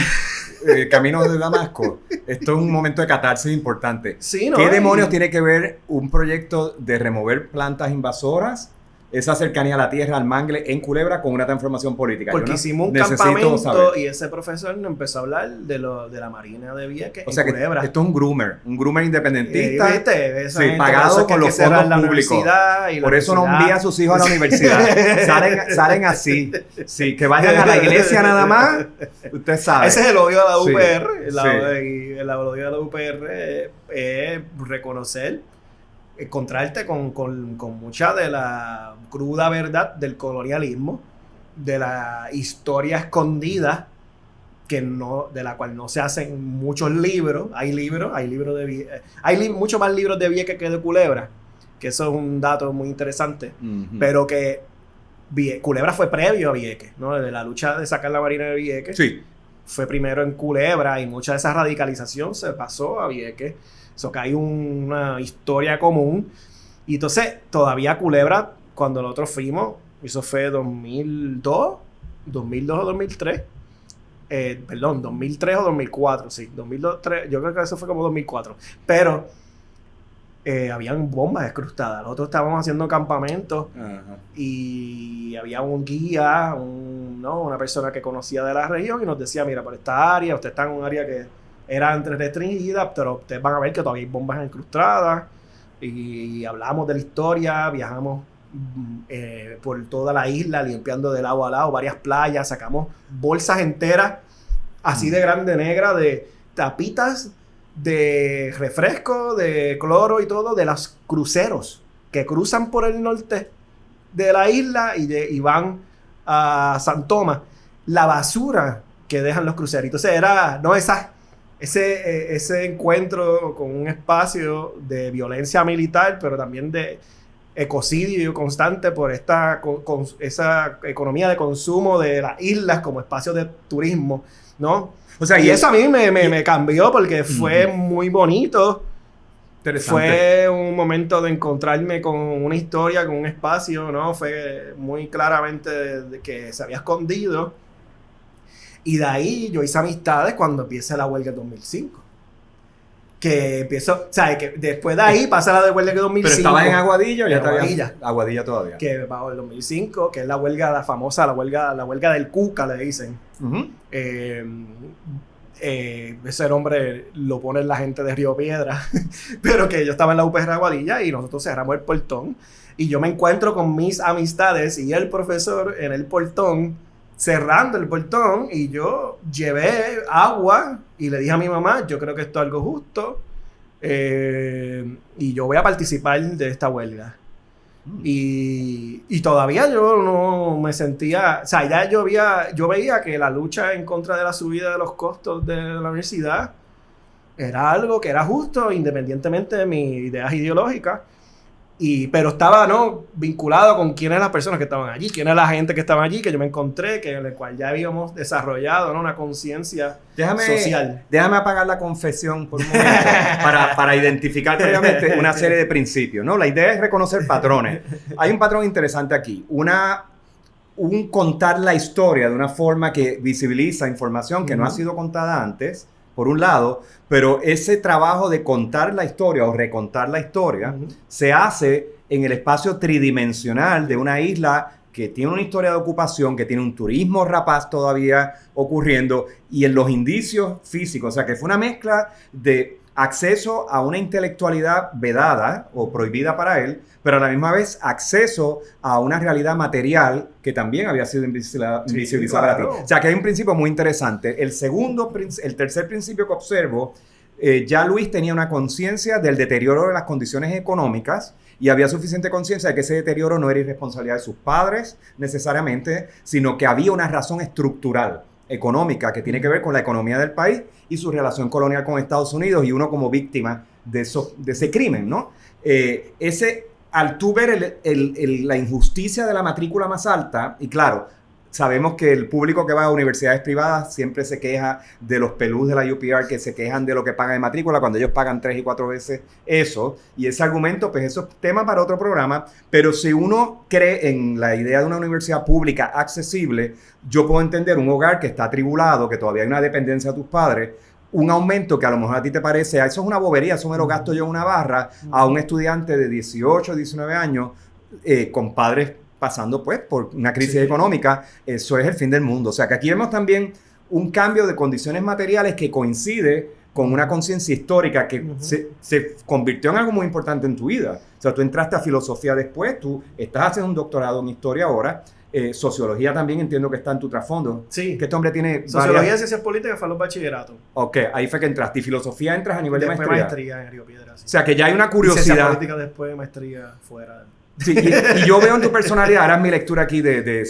camino de Damasco. Esto es un momento de catarsis importante. Sí, ¿no? ¿Qué Y- demonios tiene que ver un proyecto de remover plantas invasoras, esa cercanía a la tierra, al mangle en Culebra, con una transformación política? Porque Yo hicimos un necesito campamento saber. y ese profesor nos empezó a hablar de la Marina de Vieques O sea en que Culebra. esto es un groomer independentista. Esa sí, gente, pagado por eso es que con hay que los cerrar fondos la públicos. universidad y la Por eso no universidad. envía a sus hijos a la universidad. Salen así. Sí, que vayan a la iglesia nada más. Usted sabe. Ese es el odio de la Sí, UPR. sí. Y el odio de la UPR es reconocer, encontrarte con mucha de la cruda verdad del colonialismo, de la historia escondida de la cual no se hacen muchos libros. Hay mucho más libros de Vieques que de Culebra, que eso es un dato muy interesante. Ujú. Pero que Culebra fue previo a Vieques, ¿no? De la lucha de sacar la Marina de Vieques. Sí. Fue primero en Culebra y mucha de esa radicalización se pasó a Vieques. Eso que hay una historia común. Y entonces, todavía Culebra, cuando nosotros fuimos, eso fue 2002 o 2003. Perdón, 2003 o 2004, sí. 2003, yo creo que eso fue como 2004. Pero habían bombas escrustadas. Nosotros estábamos haciendo campamentos Ajá. y había un guía, una persona que conocía de la región y nos decía, mira, por esta área, usted está en un área que era entre restringida, pero ustedes van a ver que todavía hay bombas incrustadas. Y hablamos de la historia, viajamos por toda la isla, limpiando de lado a lado, varias playas, sacamos bolsas enteras, así de grande, negra, de tapitas de refresco, de cloro y todo, de los cruceros que cruzan por el norte de la isla y van a San Tomás. la basura que dejan los cruceros. Entonces era, no ese encuentro con un espacio de violencia militar, pero también de ecocidio constante por esa economía de consumo de las islas como espacios de turismo, ¿no? O sea, y eso a mí me cambió porque fue muy bonito. Fue un momento de encontrarme con una historia, con un espacio, ¿no? Fue muy claramente de que se había escondido. Y de ahí yo hice amistades cuando empieza la huelga de 2005. Que empiezo, o sea, que después de ahí pasa la de huelga de 2005. ¿Pero estabas en Aguadilla o ya estabas? Aguadilla todavía. Que bajo el 2005, que es la huelga, la famosa, la huelga del Cuca, le dicen. Ese nombre lo pone la gente de Río Piedra, pero que yo estaba en la UPR Aguadilla y nosotros cerramos el portón. Y yo me encuentro con mis amistades y el profesor en el portón, cerrando el portón, y yo llevé agua y le dije a mi mamá, yo creo que esto es algo justo y yo voy a participar de esta huelga. Y todavía yo no me sentía, o sea, ya yo veía que la lucha en contra de la subida de los costos de la universidad era algo que era justo independientemente de mis ideas ideológicas. Pero estaba, ¿no?, vinculado con quién eran las personas que estaban allí, quién era la gente que estaba allí, que yo me encontré, que en el cual ya habíamos desarrollado, ¿no?, una conciencia social. Déjame apagar la confesión por un momento para identificar previamente una serie de principios, ¿no? La idea es reconocer patrones. Hay un patrón interesante aquí, un contar la historia de una forma que visibiliza información que no ha sido contada antes, por un lado, pero ese trabajo de contar la historia o recontar la historia se hace en el espacio tridimensional de una isla que tiene una historia de ocupación, que tiene un turismo rapaz todavía ocurriendo y en los indicios físicos, o sea que fue una mezcla de acceso a una intelectualidad vedada o prohibida para él, pero a la misma vez acceso a una realidad material que también había sido invisibilizada para ti. O sea que hay un principio muy interesante. El tercer principio que observo, ya Luis tenía una conciencia del deterioro de las condiciones económicas y había suficiente conciencia de que ese deterioro no era irresponsabilidad de sus padres necesariamente, sino que había una razón estructural económica que tiene que ver con la economía del país y su relación colonial con Estados Unidos y uno como víctima de ese crimen, ¿no? Al tú ver la injusticia de la matrícula más alta, y claro, sabemos que el público que va a universidades privadas siempre se queja de los pelús de la UPR, que se quejan de lo que pagan de matrícula cuando ellos pagan 3 y 4 veces eso, y ese argumento, pues eso es tema para otro programa, pero si uno cree en la idea de una universidad pública accesible, yo puedo entender un hogar que está atribulado, que todavía hay una dependencia de tus padres, un aumento que a lo mejor a ti te parece, eso es una bobería, eso me lo gasto yo en una barra, a un estudiante de 18, 19 años, con padres pasando pues por una crisis económica, eso es el fin del mundo. O sea que aquí vemos también un cambio de condiciones materiales que coincide con una conciencia histórica que se convirtió en algo muy importante en tu vida. O sea, tú entraste a filosofía después, tú estás haciendo un doctorado en historia ahora, sociología también entiendo que está en tu trasfondo. Sí. Que este hombre tiene sociología y ciencias políticas fue los bachilleratos. Ok, ahí fue que entraste. ¿Y filosofía entras a nivel después de maestría? En Río Piedra, sí. O sea, que ya hay una curiosidad. Y ciencias políticas después maestría fuera. Sí, y yo veo en tu personalidad, ahora es mi lectura aquí de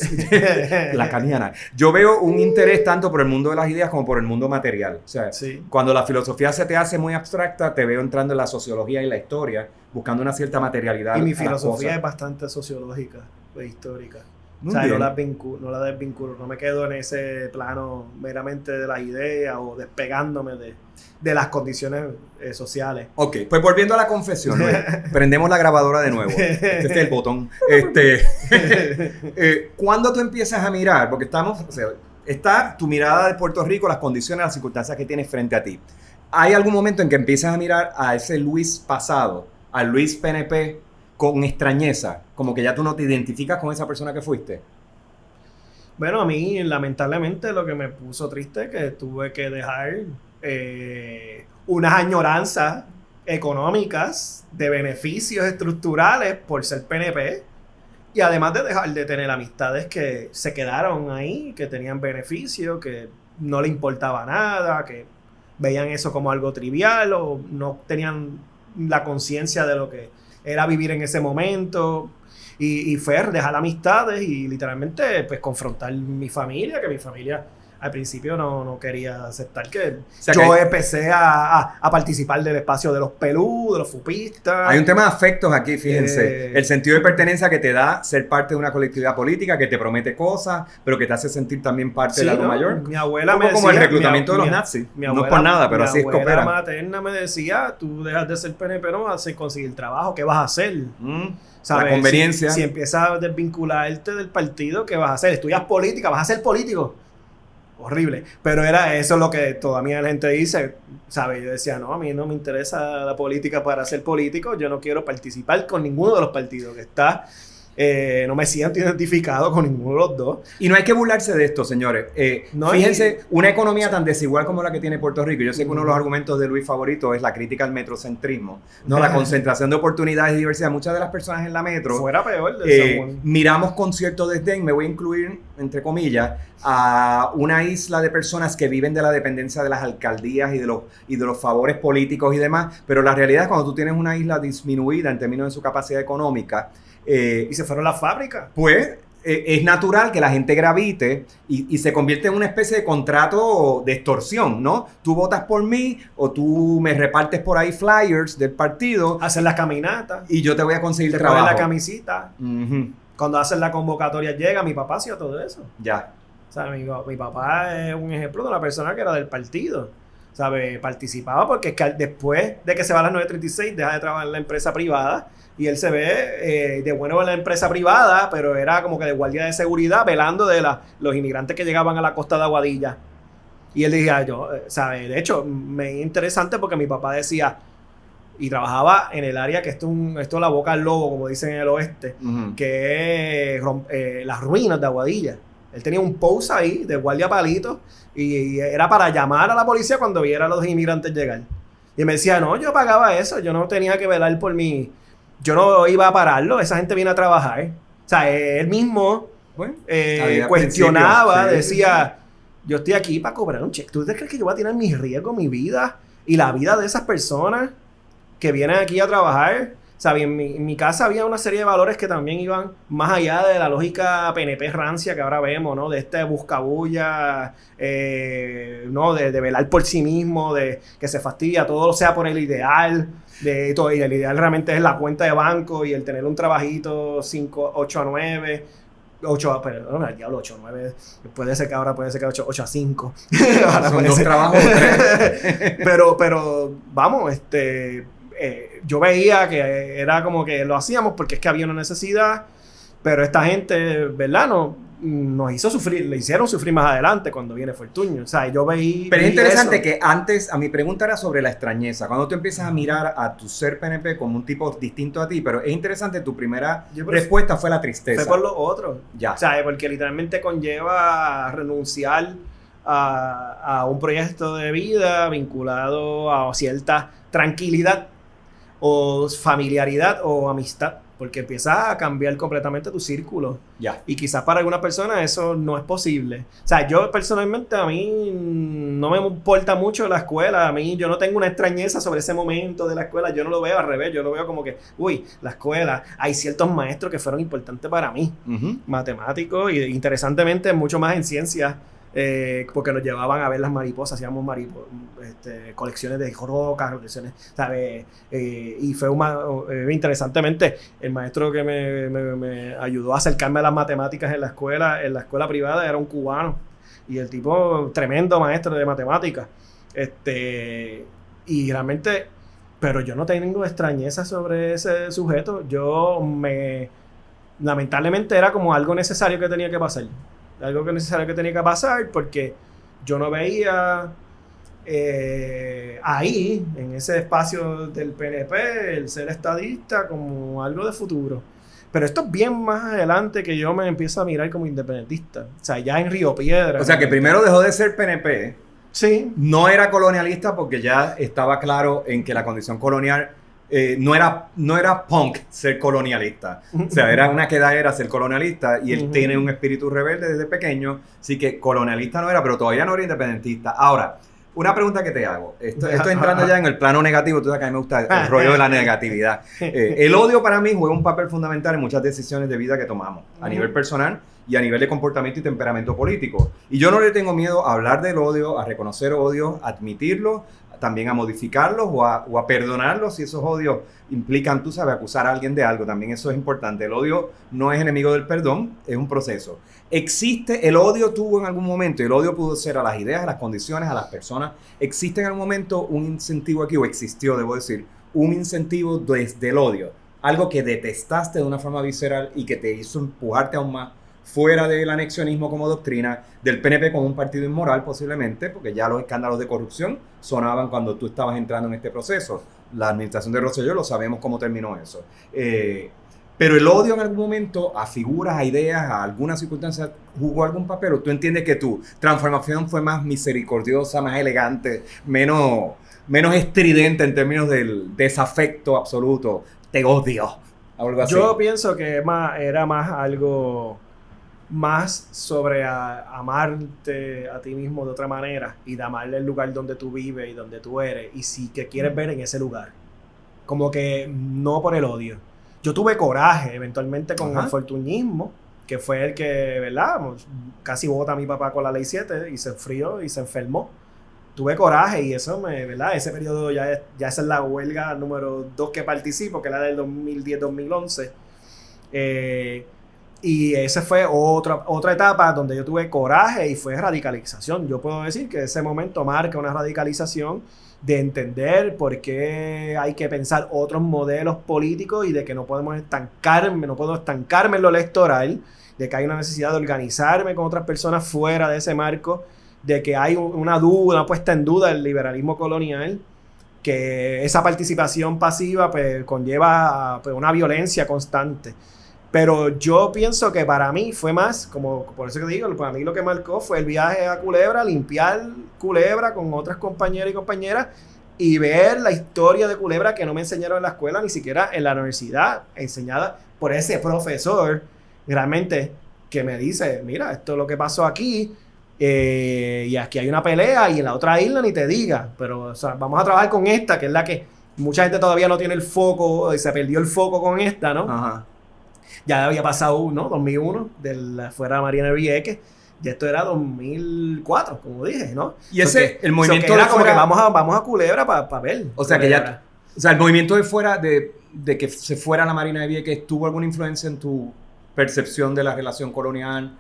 lacaniana, yo veo un interés tanto por el mundo de las ideas como por el mundo material. O sea, cuando la filosofía se te hace muy abstracta, te veo entrando en la sociología y la historia, buscando una cierta materialidad. Y mi filosofía es bastante sociológica e histórica. O sea, no la desvinculo, no me quedo en ese plano meramente de las ideas o despegándome de las condiciones sociales. Ok, pues volviendo a la confesión, ¿no? Prendemos la grabadora de nuevo. Este es el botón. ¿Cuándo tú empiezas a mirar? Porque está tu mirada de Puerto Rico, las condiciones, las circunstancias que tienes frente a ti. ¿Hay algún momento en que empiezas a mirar a ese Luis pasado, al Luis PNP, con extrañeza? Como que ya tú no te identificas con esa persona que fuiste. Bueno, a mí lamentablemente lo que me puso triste es que tuve que dejar unas añoranzas económicas de beneficios estructurales por ser PNP y además de dejar de tener amistades que se quedaron ahí, que tenían beneficios, que no le importaba nada, que veían eso como algo trivial o no tenían la conciencia de lo que era vivir en ese momento. Y fue dejar amistades y literalmente pues confrontar mi familia, que mi familia al principio no quería aceptar que yo empecé a participar del espacio de los pelú, de los fupistas. Hay un tema de afectos aquí, fíjense. El sentido de pertenencia que te da ser parte de una colectividad política que te promete cosas, pero que te hace sentir también parte de algo mayor. Mi abuela me decía, como el reclutamiento de los nazis. No es por nada, pero así es que opera. Mi abuela materna me decía, tú dejas de ser PNP, no vas a conseguir trabajo, ¿qué vas a hacer? ¿Sabes? La conveniencia. Si empiezas a desvincularte del partido, ¿qué vas a hacer? Estudias política, vas a ser político. Horrible. Pero era eso lo que todavía la gente dice, ¿sabes? Yo decía, no, a mí no me interesa la política para ser político, yo no quiero participar con ninguno de los partidos que está. No me siento identificado con ninguno de los dos. Y no hay que burlarse de esto, señores. Fíjense, una economía tan desigual como la que tiene Puerto Rico. Yo sé que uno de los argumentos de Luis favorito es la crítica al metrocentrismo, ¿no? La concentración de oportunidades y diversidad. Muchas de las personas en la metro fuera peor miramos con cierto desdén, me voy a incluir, entre comillas, a una isla de personas que viven de la dependencia de las alcaldías y de los favores políticos y demás. Pero la realidad es cuando tú tienes una isla disminuida en términos de su capacidad económica, y se fueron las fábricas. Pues es natural que la gente gravite y se convierte en una especie de contrato de extorsión, ¿no? Tú votas por mí o tú me repartes por ahí flyers del partido. Hacen las caminatas. Y yo te voy a conseguir te trabajo. Te la camisita. Cuando hacen la convocatoria llega, mi papá hacía todo eso. Ya. O sea, mi papá es un ejemplo de una persona que era del partido. ¿Sabe? Participaba porque es que después de que se va a las 9:36 deja de trabajar en la empresa privada y él se ve de bueno en la empresa privada, pero era como que de guardia de seguridad velando de los inmigrantes que llegaban a la costa de Aguadilla. Y él decía, ¿sabe? De hecho, me es interesante porque mi papá decía, y trabajaba en el área que esto es la boca del lobo, como dicen en el oeste, que es las ruinas de Aguadilla. Él tenía un post ahí de guardia palitos y era para llamar a la policía cuando viera a los inmigrantes llegar. Y me decía, no, yo pagaba eso, yo no tenía que velar por mí, yo no iba a pararlo, esa gente viene a trabajar. O sea, él mismo cuestionaba, decía, yo estoy aquí para cobrar un cheque. ¿Tú te crees que yo voy a tener mi riesgo, mi vida y la vida de esas personas que vienen aquí a trabajar? ¿Sabes? En mi casa había una serie de valores que también iban más allá de la lógica PNP rancia que ahora vemos, ¿no? De este buscabulla, ¿no? De velar por sí mismo, de que se fastidia, todo sea por el ideal, de todo, y el ideal realmente es la cuenta de banco y el tener un trabajito 8 a 9, 8, perdón, el diablo 8 a 9, puede ser que 8 a 5. Son dos trabajos, 3. pero vamos, yo veía que era como que lo hacíamos porque es que había una necesidad, pero esta gente, ¿verdad? Nos hizo sufrir, le hicieron sufrir más adelante cuando viene Fortuño. O sea, yo veía. Pero es interesante que antes, a mi pregunta era sobre la extrañeza. Cuando tú empiezas a mirar a tu ser PNP como un tipo distinto a ti, pero es interesante, tu primera respuesta fue la tristeza. Fue por lo otro. Ya. O sea, porque literalmente conlleva renunciar a un proyecto de vida vinculado a cierta tranquilidad o familiaridad o amistad, porque empiezas a cambiar completamente tu círculo. Ya. Y quizás para algunas personas eso no es posible. O sea, yo personalmente, a mí no me importa mucho la escuela. A mí yo no tengo una extrañeza sobre ese momento de la escuela. Yo no lo veo al revés. Yo lo veo como que, la escuela, hay ciertos maestros que fueron importantes para mí. Matemáticos y interesantemente mucho más en ciencias. Porque nos llevaban a ver las mariposas, hacíamos colecciones de rocas, colecciones, ¿sabes? Y fue interesantemente, el maestro que me ayudó a acercarme a las matemáticas en la escuela privada era un cubano, y el tipo, tremendo maestro de matemáticas, y realmente, pero yo no tengo extrañeza sobre ese sujeto, lamentablemente era como algo necesario que tenía que pasar. Algo que necesario que tenía que pasar porque yo no veía ahí, en ese espacio del PNP, el ser estadista como algo de futuro. Pero esto es bien más adelante que yo me empiezo a mirar como independentista. O sea, ya en Río Piedra. O sea, que primero dejó de ser PNP. Sí. No era colonialista porque ya estaba claro en que la condición colonial no era punk ser colonialista. O sea, era una quedadera ser colonialista y él tiene un espíritu rebelde desde pequeño, así que colonialista no era, pero todavía no era independentista. Ahora, Una pregunta que te hago. Estoy entrando ya en el plano negativo. Tú sabes que a mí me gusta el rollo de la negatividad. El odio para mí juega un papel fundamental en muchas decisiones de vida que tomamos, a nivel personal y a nivel de comportamiento y temperamento político. Y yo no le tengo miedo a hablar del odio, a reconocer odio, a admitirlo, también a modificarlos o a perdonarlos si esos odios implican, tú sabes, acusar a alguien de algo. También eso es importante. El odio no es enemigo del perdón, es un proceso. ¿Existe, el odio tuvo en algún momento, el odio pudo ser a las ideas, a las condiciones, a las personas, existe en algún momento un incentivo aquí, o existió, debo decir, un incentivo desde el odio? Algo que detestaste de una forma visceral y que te hizo empujarte aún más fuera del anexionismo como doctrina, del PNP como un partido inmoral posiblemente, porque ya los escándalos de corrupción sonaban cuando tú estabas entrando en este proceso. La administración de Rosselló lo sabemos cómo terminó eso. Pero el odio en algún momento a figuras, a ideas, a algunas circunstancias, ¿jugó algún papel? ¿O tú entiendes que tu transformación fue más misericordiosa, más elegante, menos estridente en términos del desafecto absoluto? Te odio. Algo así. Yo pienso que era más algo más sobre amarte a ti mismo de otra manera y de amarle el lugar donde tú vives y donde tú eres y si que quieres ver en ese lugar. Como que no por el odio. Yo tuve coraje eventualmente con el fortuñismo, que fue el que, ¿verdad? Casi bota a mi papá con la ley 7 y se enfrió y se enfermó. Tuve coraje y eso ¿verdad? Ese periodo ya esa es la huelga número 2 que participo, que es la del 2010-2011. Y esa fue otra etapa donde yo tuve coraje y fue radicalización. Yo puedo decir que ese momento marca una radicalización de entender por qué hay que pensar otros modelos políticos y de que no puedo estancarme en lo electoral, de que hay una necesidad de organizarme con otras personas fuera de ese marco, de que hay una puesta en duda del liberalismo colonial, que esa participación pasiva pues, conlleva pues, una violencia constante. Pero yo pienso que para mí fue más, como por eso que digo, para mí lo que marcó fue el viaje a Culebra, limpiar Culebra con otras compañeras y compañeras y ver la historia de Culebra que no me enseñaron en la escuela, ni siquiera en la universidad, enseñada por ese profesor, realmente, que me dice, mira, esto es lo que pasó aquí, y aquí hay una pelea y en la otra isla ni te diga, pero o sea, vamos a trabajar con esta, que es la que mucha gente todavía no tiene el foco, y se perdió el foco con esta, ¿no? Ajá. Ya había pasado, ¿no? 2001, fuera de Mariana Vieques. Y esto era 2004, como dije, ¿no? Y ese, el movimiento era como que vamos a Culebra para ver. O sea, Culebra. O sea, el movimiento de fuera, de que se fuera la Marina de Vieques, ¿tuvo alguna influencia en tu percepción de la relación colonial?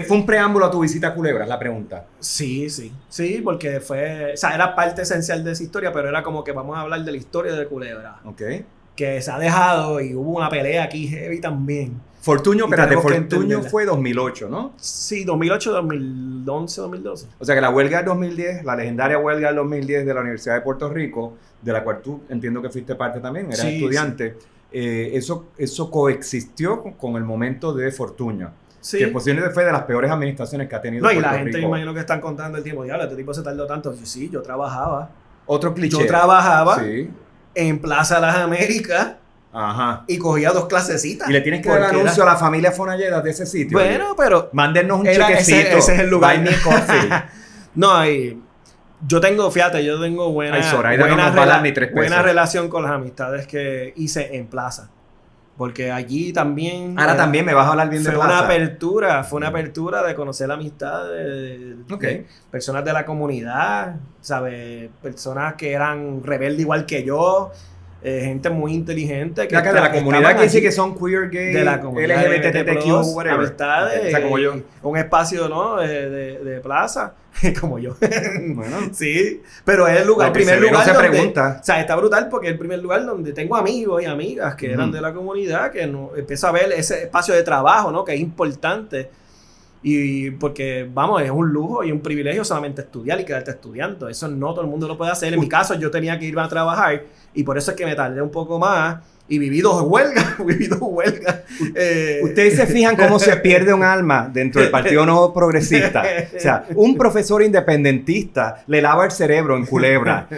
¿Fue un preámbulo a tu visita a Culebra? Es la pregunta. Sí, porque o sea, era parte esencial de esa historia, pero era como que vamos a hablar de la historia de Culebra. Ok. Que se ha dejado y hubo una pelea aquí heavy también. Fortuño fue 2008, ¿no? Sí, 2008, 2011, 2012. O sea que la huelga del 2010, la legendaria huelga del 2010 de la Universidad de Puerto Rico, de la cual tú entiendo que fuiste parte también, eras estudiante, eso coexistió con el momento de Fortuño. Sí. Que posiblemente fue de las peores administraciones que ha tenido Puerto Rico. No, y la gente, imagino que están contando el tiempo. Diablo, este tipo se tardó tanto. Sí, yo trabajaba. Otro cliché. Yo trabajaba en Plaza de las Américas. Ajá. Y cogía 2 clasecitas. Y le tienes que dar anuncio a la familia Fonalleda de ese sitio. Bueno, pero... Mándennos un chequecito. Ese es el lugar. Buy me coffee. No, yo tengo buena relación con las amistades que hice en Plaza. Porque allí también... Ahora también me vas a hablar bien de Plaza. Fue una apertura de conocer la amistad de personas de la comunidad, ¿sabes? Personas que eran rebeldes igual que yo. Gente muy inteligente. Que de la comunidad que dice que son queer, gay, de la comunidad LGBTQ, whatever. Amistades. O sea, como yo. Un espacio, ¿no? De plaza. Como yo. Bueno. Sí. Pero es el lugar, el primer lugar. No se pregunta. O sea, está brutal porque es el primer lugar donde tengo amigos y amigas que eran de la comunidad, que empiezo a ver ese espacio de trabajo, ¿no? Que es importante. Y porque, vamos, es un lujo y un privilegio solamente estudiar y quedarte estudiando. Eso no todo el mundo lo puede hacer. En mi caso, yo tenía que irme a trabajar y por eso es que me tardé un poco más. Y viví 2 huelgas. Ustedes se fijan cómo se pierde un alma dentro del Partido Nuevo Progresista. O sea, un profesor independentista le lava el cerebro en Culebra.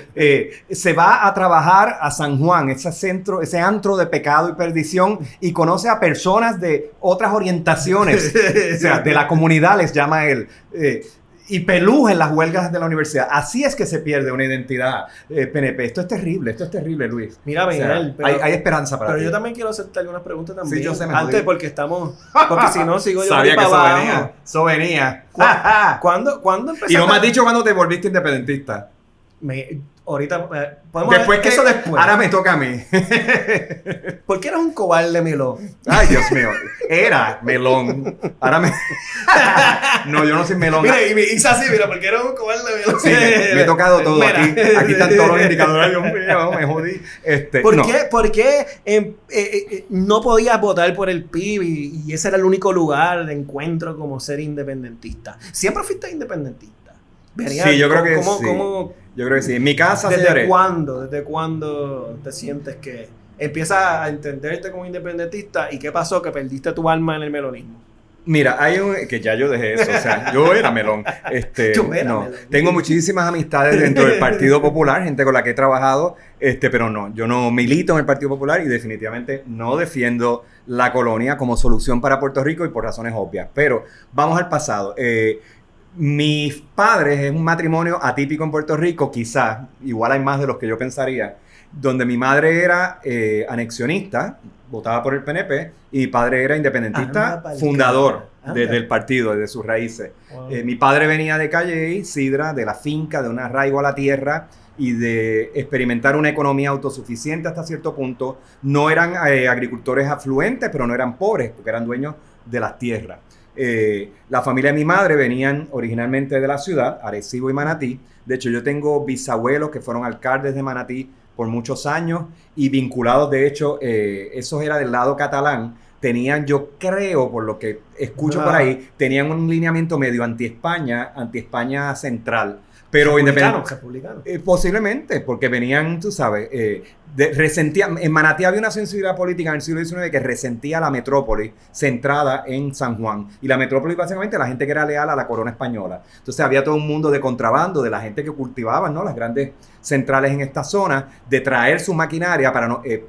Se va a trabajar a San Juan, ese antro de pecado y perdición, y conoce a personas de otras orientaciones. O sea, de la comunidad les llama él. y pelúa en las huelgas de la universidad. Así es que se pierde una identidad PNP. Esto es terrible, Luis. Mira, Miguel, o sea, hay esperanza para ti. Pero yo también quiero hacerte algunas preguntas también. Sí, yo sé, antes, porque si no sigo yo sabía que para eso venía. ¿Cuándo empezaste? Y no me has dicho cuándo te volviste independentista. Ahorita podemos después que eso después. Ahora me toca a mí. ¿Por qué eres un cobarde, Melón? Ay, Dios mío. Era melón. Ahora me... No, yo no soy melón. Mira, y hice así, mira, porque eres un cobarde, Melón. Sí, me he tocado todo. Aquí están todos los indicadores. Dios mío, me jodí. ¿Por qué no podías votar por el PIB y ese era el único lugar de encuentro como ser independentista? ¿Siempre fuiste independentista? Sí, yo creo que sí. Yo creo que sí. En mi casa, ¿Desde cuándo te sientes que empiezas a entenderte como independentista y qué pasó que perdiste tu alma en el melonismo? Mira, que ya yo dejé eso, o sea, yo era melón. Melón. Tengo muchísimas amistades dentro del Partido Popular, gente con la que he trabajado, pero no, yo no milito en el Partido Popular y definitivamente no defiendo la colonia como solución para Puerto Rico y por razones obvias. Pero vamos al pasado. Mis padres es un matrimonio atípico en Puerto Rico, quizás, igual hay más de los que yo pensaría, donde mi madre era anexionista, votaba por el PNP, y mi padre era independentista, fundador del partido, desde sus raíces. Wow. Mi padre venía de Calley, Sidra, de la finca, de un arraigo a la tierra, y de experimentar una economía autosuficiente hasta cierto punto. No eran agricultores afluentes, pero no eran pobres, porque eran dueños de las tierras. La familia de mi madre venían originalmente de la ciudad, Arecibo y Manatí. De hecho, yo tengo bisabuelos que fueron alcaldes de Manatí por muchos años y vinculados, de hecho, esos eran del lado catalán. Tenían, yo creo, por lo que escucho por ahí, tenían un lineamiento medio anti-España central. Pero republicano. Posiblemente, porque venían, tú sabes, en Manatí había una sensibilidad política en el siglo XIX que resentía la metrópoli centrada en San Juan. Y la metrópoli básicamente la gente que era leal a la corona española. Entonces había todo un mundo de contrabando, de la gente que cultivaba, ¿no?, las grandes centrales en esta zona, de traer su maquinaria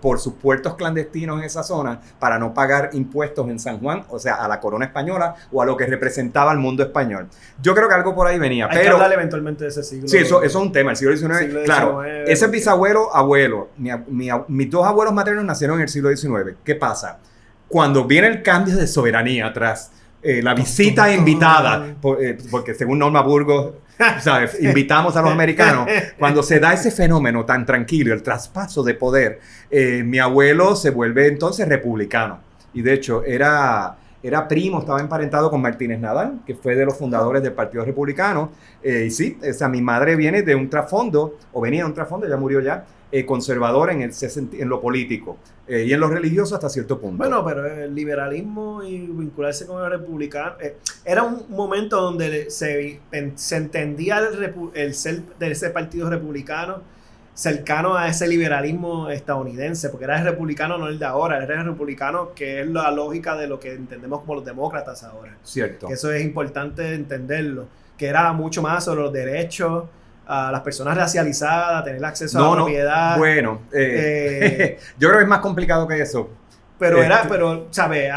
por sus puertos clandestinos en esa zona para no pagar impuestos en San Juan, o sea, a la corona española o a lo que representaba el mundo español. Yo creo que algo por ahí venía. Hay que hablar eventualmente de ese siglo. Sí, eso es un tema, el siglo XIX. Claro, ese bisabuelo, abuelo, mis dos abuelos maternos nacieron en el siglo XIX. ¿Qué pasa? Cuando viene el cambio de soberanía tras la visita invitada, porque según Norma Burgos, ¿sabes?, invitamos a los americanos, cuando se da ese fenómeno tan tranquilo, el traspaso de poder, mi abuelo se vuelve entonces republicano. Y de hecho era primo, estaba emparentado con Martínez Nadal, que fue de los fundadores del Partido Republicano. Y sí, o sea, mi madre viene de un trasfondo, o venía de un trasfondo, ya murió ya, conservador en lo político y en lo religioso hasta cierto punto. Bueno, pero el liberalismo y vincularse con el republicano era un momento donde se entendía el ser de ese partido republicano cercano a ese liberalismo estadounidense, porque era el republicano, no el de ahora, era el republicano que es la lógica de lo que entendemos como los demócratas ahora. Cierto. Que eso es importante entenderlo, que era mucho más sobre los derechos a las personas racializadas, tener acceso a la propiedad. Bueno, yo creo que es más complicado que eso. Pero ¿sabes?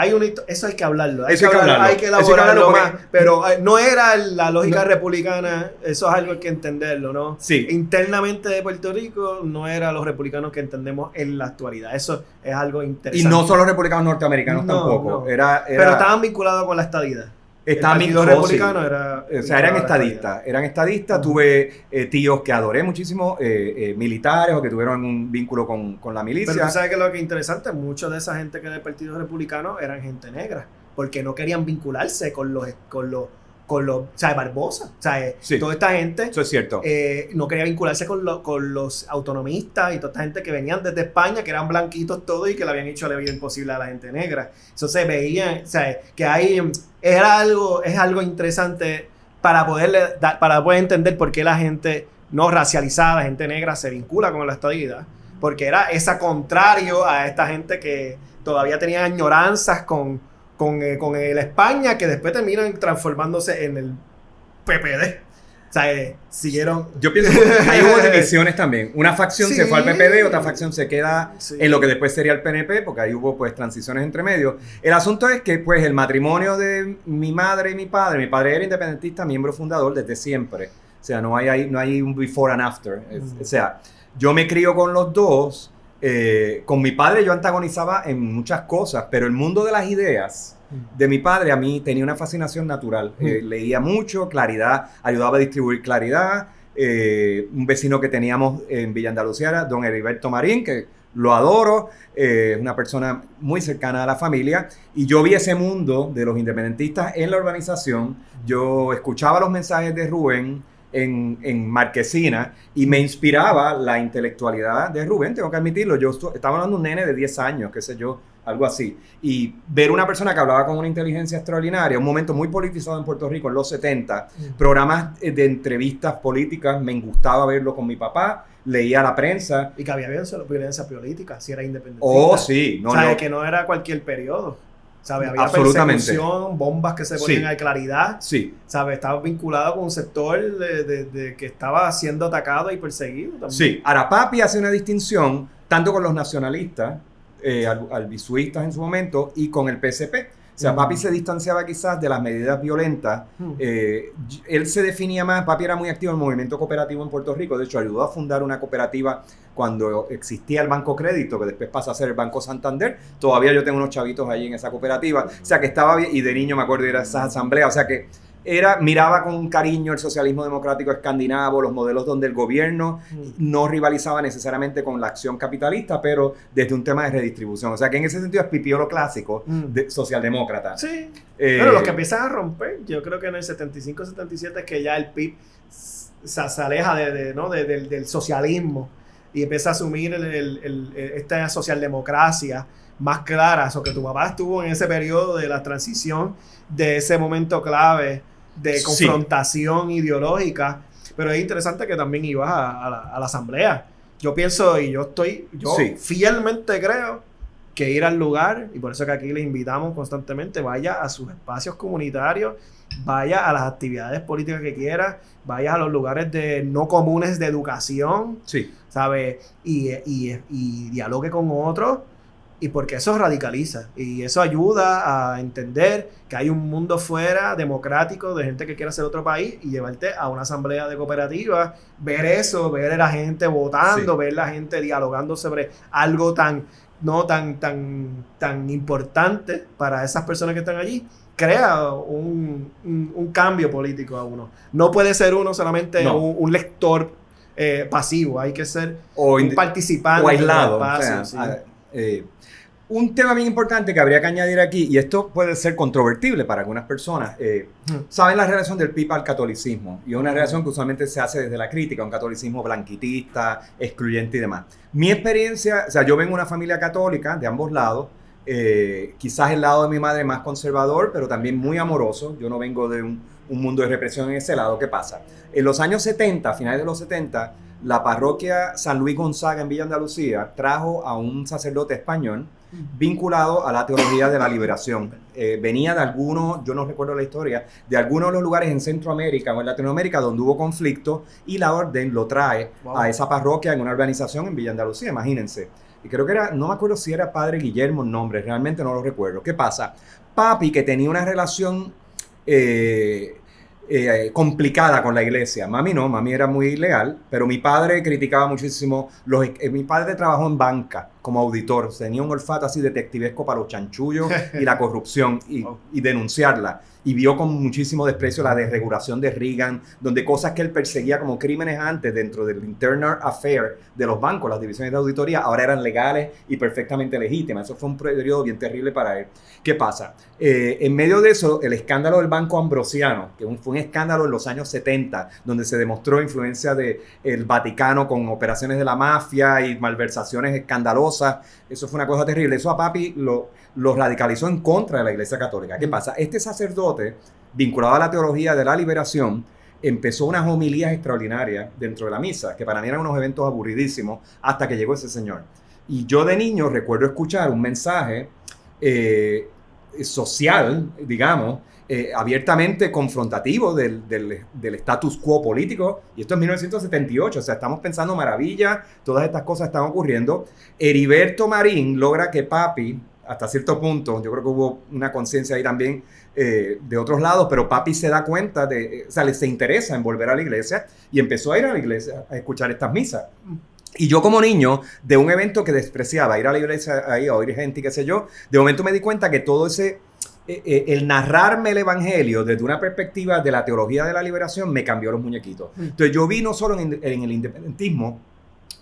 Eso hay que hablarlo. Hay que elaborarlo porque... más. Pero no era la lógica republicana, eso es algo que hay que entenderlo, ¿no? Sí. Internamente de Puerto Rico no era los republicanos que entendemos en la actualidad. Eso es algo interesante. Y no son los republicanos norteamericanos tampoco. No. Pero estaban vinculados con la estadidad. Estaban republicano eran estadistas. Tuve tíos que adoré muchísimo, militares o que tuvieron un vínculo con la milicia. Pero tú sabes que lo que es interesante, mucha de esa gente que era del Partido Republicano eran gente negra, porque no querían vincularse con los ¿sabes? Barbosa, ¿sabes? Sí, toda esta gente, eso es cierto, no quería vincularse con los autonomistas y toda esta gente que venían desde España, que eran blanquitos todos y que le habían hecho la vida imposible a la gente negra. Eso se veía, ¿sabes? Que ahí es algo interesante para poder entender por qué la gente no racializada, gente negra, se vincula con la estadidad, porque era esa contrario a esta gente que todavía tenía añoranzas con el España, que después terminan transformándose en el PPD. sea, siguieron... Yo pienso que ahí hubo divisiones también. Una facción se fue al PPD, otra facción se queda en lo que después sería el PNP, porque ahí hubo pues transiciones entre medio. El asunto es que pues el matrimonio de mi madre y mi padre era independentista, miembro fundador desde siempre. O sea, no hay un before and after. O sea, yo me crío con los dos. Con mi padre yo antagonizaba en muchas cosas, pero el mundo de las ideas de mi padre a mí tenía una fascinación natural. Leía mucho, Claridad, ayudaba a distribuir Claridad. Un vecino que teníamos en Villa Andalucía era don Heriberto Marín, que lo adoro, una persona muy cercana a la familia, y yo vi ese mundo de los independentistas en la urbanización. Yo escuchaba los mensajes de Rubén en Marquesina y me inspiraba la intelectualidad de Rubén, tengo que admitirlo. Yo estaba hablando de un nene de 10 años, qué sé yo, algo así, y ver una persona que hablaba con una inteligencia extraordinaria, un momento muy politizado en Puerto Rico en los 70, programas de entrevistas políticas, me gustaba verlo con mi papá, leía la prensa. Y que había violencia política, si era independentista. Oh, sí. No, o sea, que no era cualquier periodo. ¿Sabe? Había persecución, bombas que se ponían a Claridad. Sí. ¿Sabe? Estaba vinculado con un sector de que estaba siendo atacado y perseguido también. Sí. Ahora, papi hace una distinción tanto con los nacionalistas, albisuistas en su momento, y con el PSP. O sea, papi se distanciaba quizás de las medidas violentas. Él se definía más, papi era muy activo en el movimiento cooperativo en Puerto Rico. De hecho, ayudó a fundar una cooperativa cuando existía el Banco Crédito, que después pasa a ser el Banco Santander. Todavía yo tengo unos chavitos allí en esa cooperativa. O sea, que estaba bien, y de niño me acuerdo de ir a esas asambleas. O sea, que miraba con cariño el socialismo democrático escandinavo, los modelos donde el gobierno no rivalizaba necesariamente con la acción capitalista, pero desde un tema de redistribución. O sea, que en ese sentido es pipiolo clásico de socialdemócrata. Sí. Pero los que empiezan a romper, yo creo que en el 75-77 es que ya el PIB se aleja del socialismo y empieza a asumir esta socialdemocracia más clara. O que tu papá estuvo en ese periodo de la transición, de ese momento clave de confrontación ideológica, pero es interesante que también ibas a la asamblea. Yo pienso, y yo fielmente creo que ir al lugar, y por eso que aquí le invitamos constantemente, vaya a sus espacios comunitarios, vaya a las actividades políticas que quiera, vaya a los lugares no comunes de educación, ¿sabe? Y dialogue con otros, y porque eso radicaliza y eso ayuda a entender que hay un mundo fuera democrático de gente que quiere hacer otro país, y llevarte a una asamblea de cooperativas, ver eso, ver a la gente votando, ver la gente dialogando sobre algo tan importante para esas personas que están allí, crea un cambio político a uno. No puede ser uno solamente un lector pasivo, hay que ser un participante o aislado. Un tema bien importante que habría que añadir aquí, y esto puede ser controvertible para algunas personas, saben la relación del PIB al catolicismo, y es una relación que usualmente se hace desde la crítica, un catolicismo blanquitista, excluyente y demás. Mi experiencia, o sea, yo vengo de una familia católica de ambos lados, quizás el lado de mi madre más conservador, pero también muy amoroso. Yo no vengo de un mundo de represión en ese lado. ¿Qué pasa? En los años 70, a finales de los 70, la parroquia San Luis Gonzaga en Villa Andalucía trajo a un sacerdote español vinculado a la teología de la liberación. Venía de algunos, yo no recuerdo la historia, de algunos de los lugares en Centroamérica o en Latinoamérica donde hubo conflicto, y la orden lo trae a esa parroquia en una urbanización en Villa Andalucía, imagínense. Y creo que era, no me acuerdo si era Padre Guillermo el nombre, realmente no lo recuerdo. ¿Qué pasa? Papi, que tenía una relación complicada con la iglesia. Mami no, mami era muy leal, pero mi padre criticaba muchísimo. Mi padre trabajó en banca como auditor, tenía un olfato así detectivesco para los chanchullos y la corrupción y denunciarla. Y vio con muchísimo desprecio la desregulación de Reagan, donde cosas que él perseguía como crímenes antes dentro del internal affair de los bancos, las divisiones de auditoría, ahora eran legales y perfectamente legítimas. Eso fue un periodo bien terrible para él. ¿Qué pasa? En medio de eso, el escándalo del Banco Ambrosiano, que fue un escándalo en los años 70, donde se demostró influencia del Vaticano con operaciones de la mafia y malversaciones escandalosas. Eso fue una cosa terrible. Eso a papi lo radicalizó en contra de la Iglesia Católica. ¿Qué pasa? Este sacerdote, vinculado a la teología de la liberación, empezó unas homilías extraordinarias dentro de la misa, que para mí eran unos eventos aburridísimos, hasta que llegó ese señor. Y yo de niño recuerdo escuchar un mensaje social, digamos, abiertamente confrontativo del status quo político, y esto es 1978, o sea, estamos pensando maravillas, todas estas cosas están ocurriendo. Heriberto Marín logra que papi, hasta cierto punto, yo creo que hubo una conciencia ahí también de otros lados, pero papi se da cuenta o sea, se interesa en volver a la iglesia y empezó a ir a la iglesia a escuchar estas misas. Y yo como niño, de un evento que despreciaba, ir a la iglesia ahí a oír gente y qué sé yo, de momento me di cuenta que todo ese, el narrarme el evangelio desde una perspectiva de la teología de la liberación me cambió los muñequitos. Entonces yo vi no solo en el independentismo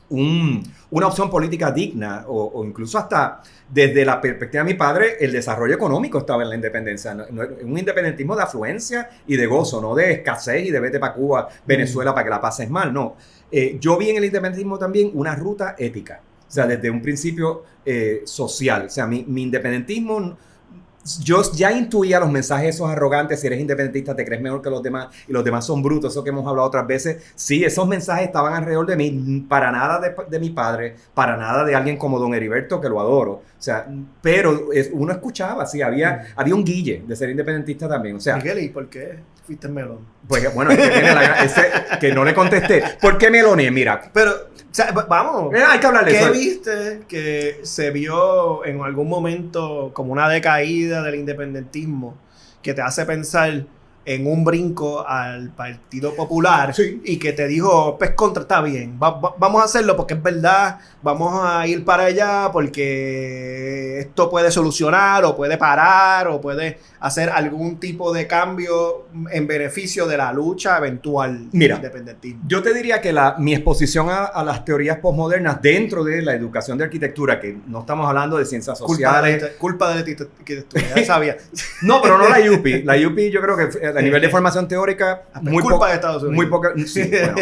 una opción política digna o incluso hasta desde la perspectiva de mi padre, el desarrollo económico estaba en la independencia. Un independentismo de afluencia y de gozo, no de escasez y de vete para Cuba, Venezuela para que la pases mal, no. Yo vi en el independentismo también una ruta ética, o sea, desde un principio social. O sea, mi independentismo, yo ya intuía los mensajes esos arrogantes: si eres independentista te crees mejor que los demás y los demás son brutos, eso que hemos hablado otras veces. Sí, esos mensajes estaban alrededor de mí, para nada de mi padre, para nada de alguien como don Heriberto, que lo adoro. O sea, pero uno escuchaba, sí, había un guille de ser independentista también. O sea, Miguel, ¿y por qué fuiste melón? Pues bueno, es que tiene que no le contesté. ¿Por qué meloné? Mira. Pero, o sea, vamos. Hay que hablar de eso. ¿Qué viste que se vio en algún momento como una decaída del independentismo que te hace pensar en un brinco al Partido Popular? Sí. Y que te dijo, pues contra, está bien, vamos a hacerlo porque es verdad, vamos a ir para allá porque esto puede solucionar o puede parar o puede hacer algún tipo de cambio en beneficio de la lucha eventual del independentismo? Yo te diría que mi exposición a las teorías postmodernas dentro de la educación de arquitectura, que no estamos hablando de ciencias sociales. Culpa de la arquitectura, ya sabía. No, pero no la UPI. La UPI yo creo que a nivel de formación teórica, muy culpa de Estados Unidos. Muy poca. Sí, bueno.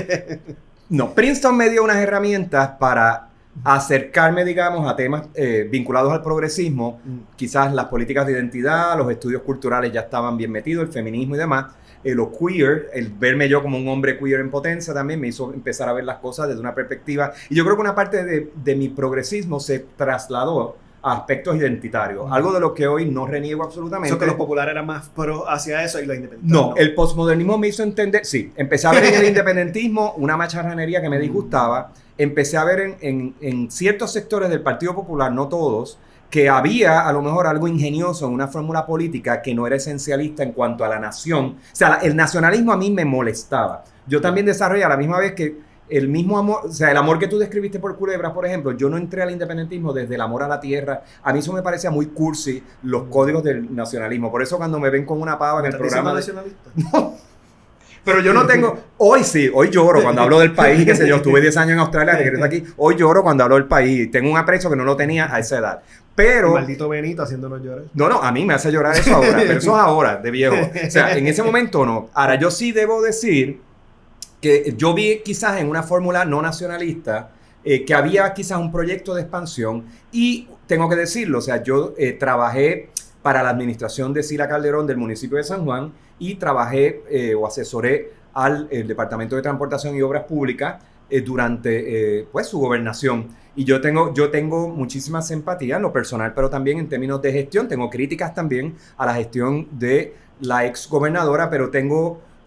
No, Princeton me dio unas herramientas para acercarme, digamos, a temas vinculados al progresismo. Quizás las políticas de identidad, los estudios culturales ya estaban bien metidos, el feminismo y demás. Lo queer, el verme yo como un hombre queer en potencia también me hizo empezar a ver las cosas desde una perspectiva. Y yo creo que una parte de mi progresismo se trasladó a aspectos identitarios, algo de lo que hoy no reniego absolutamente. Eso que los populares eran más pro hacia eso y los independentistas no. El postmodernismo me hizo entender, sí, empecé a ver en el independentismo una macharranería que me disgustaba. Empecé a ver en ciertos sectores del Partido Popular, no todos, que había a lo mejor algo ingenioso en una fórmula política que no era esencialista en cuanto a la nación. O sea, el nacionalismo a mí me molestaba. Yo también desarrollé a la misma vez que el mismo amor, o sea, el amor que tú describiste por Culebras, por ejemplo, yo no entré al independentismo desde el amor a la tierra. A mí eso me parecía muy cursi, los códigos del nacionalismo. Por eso cuando me ven con una pava en el programa... nacionalista? No. Pero yo no tengo... Hoy sí, hoy lloro cuando hablo del país, qué sé yo, estuve 10 años en Australia, regreso aquí. Hoy lloro cuando hablo del país. Tengo un aprecio que no lo tenía a esa edad. Pero... Maldito Benito haciéndonos llorar. No, a mí me hace llorar eso ahora, pero eso es ahora, de viejo. O sea, en ese momento no. Ahora, yo sí debo decir que yo vi quizás en una fórmula no nacionalista que había quizás un proyecto de expansión y tengo que decirlo, o sea, yo trabajé para la administración de Sila Calderón del municipio de San Juan y trabajé o asesoré al Departamento de Transportación y Obras Públicas durante pues su gobernación. Y yo tengo muchísima simpatía en lo personal, pero también en términos de gestión. Tengo críticas también a la gestión de la ex gobernadora, pero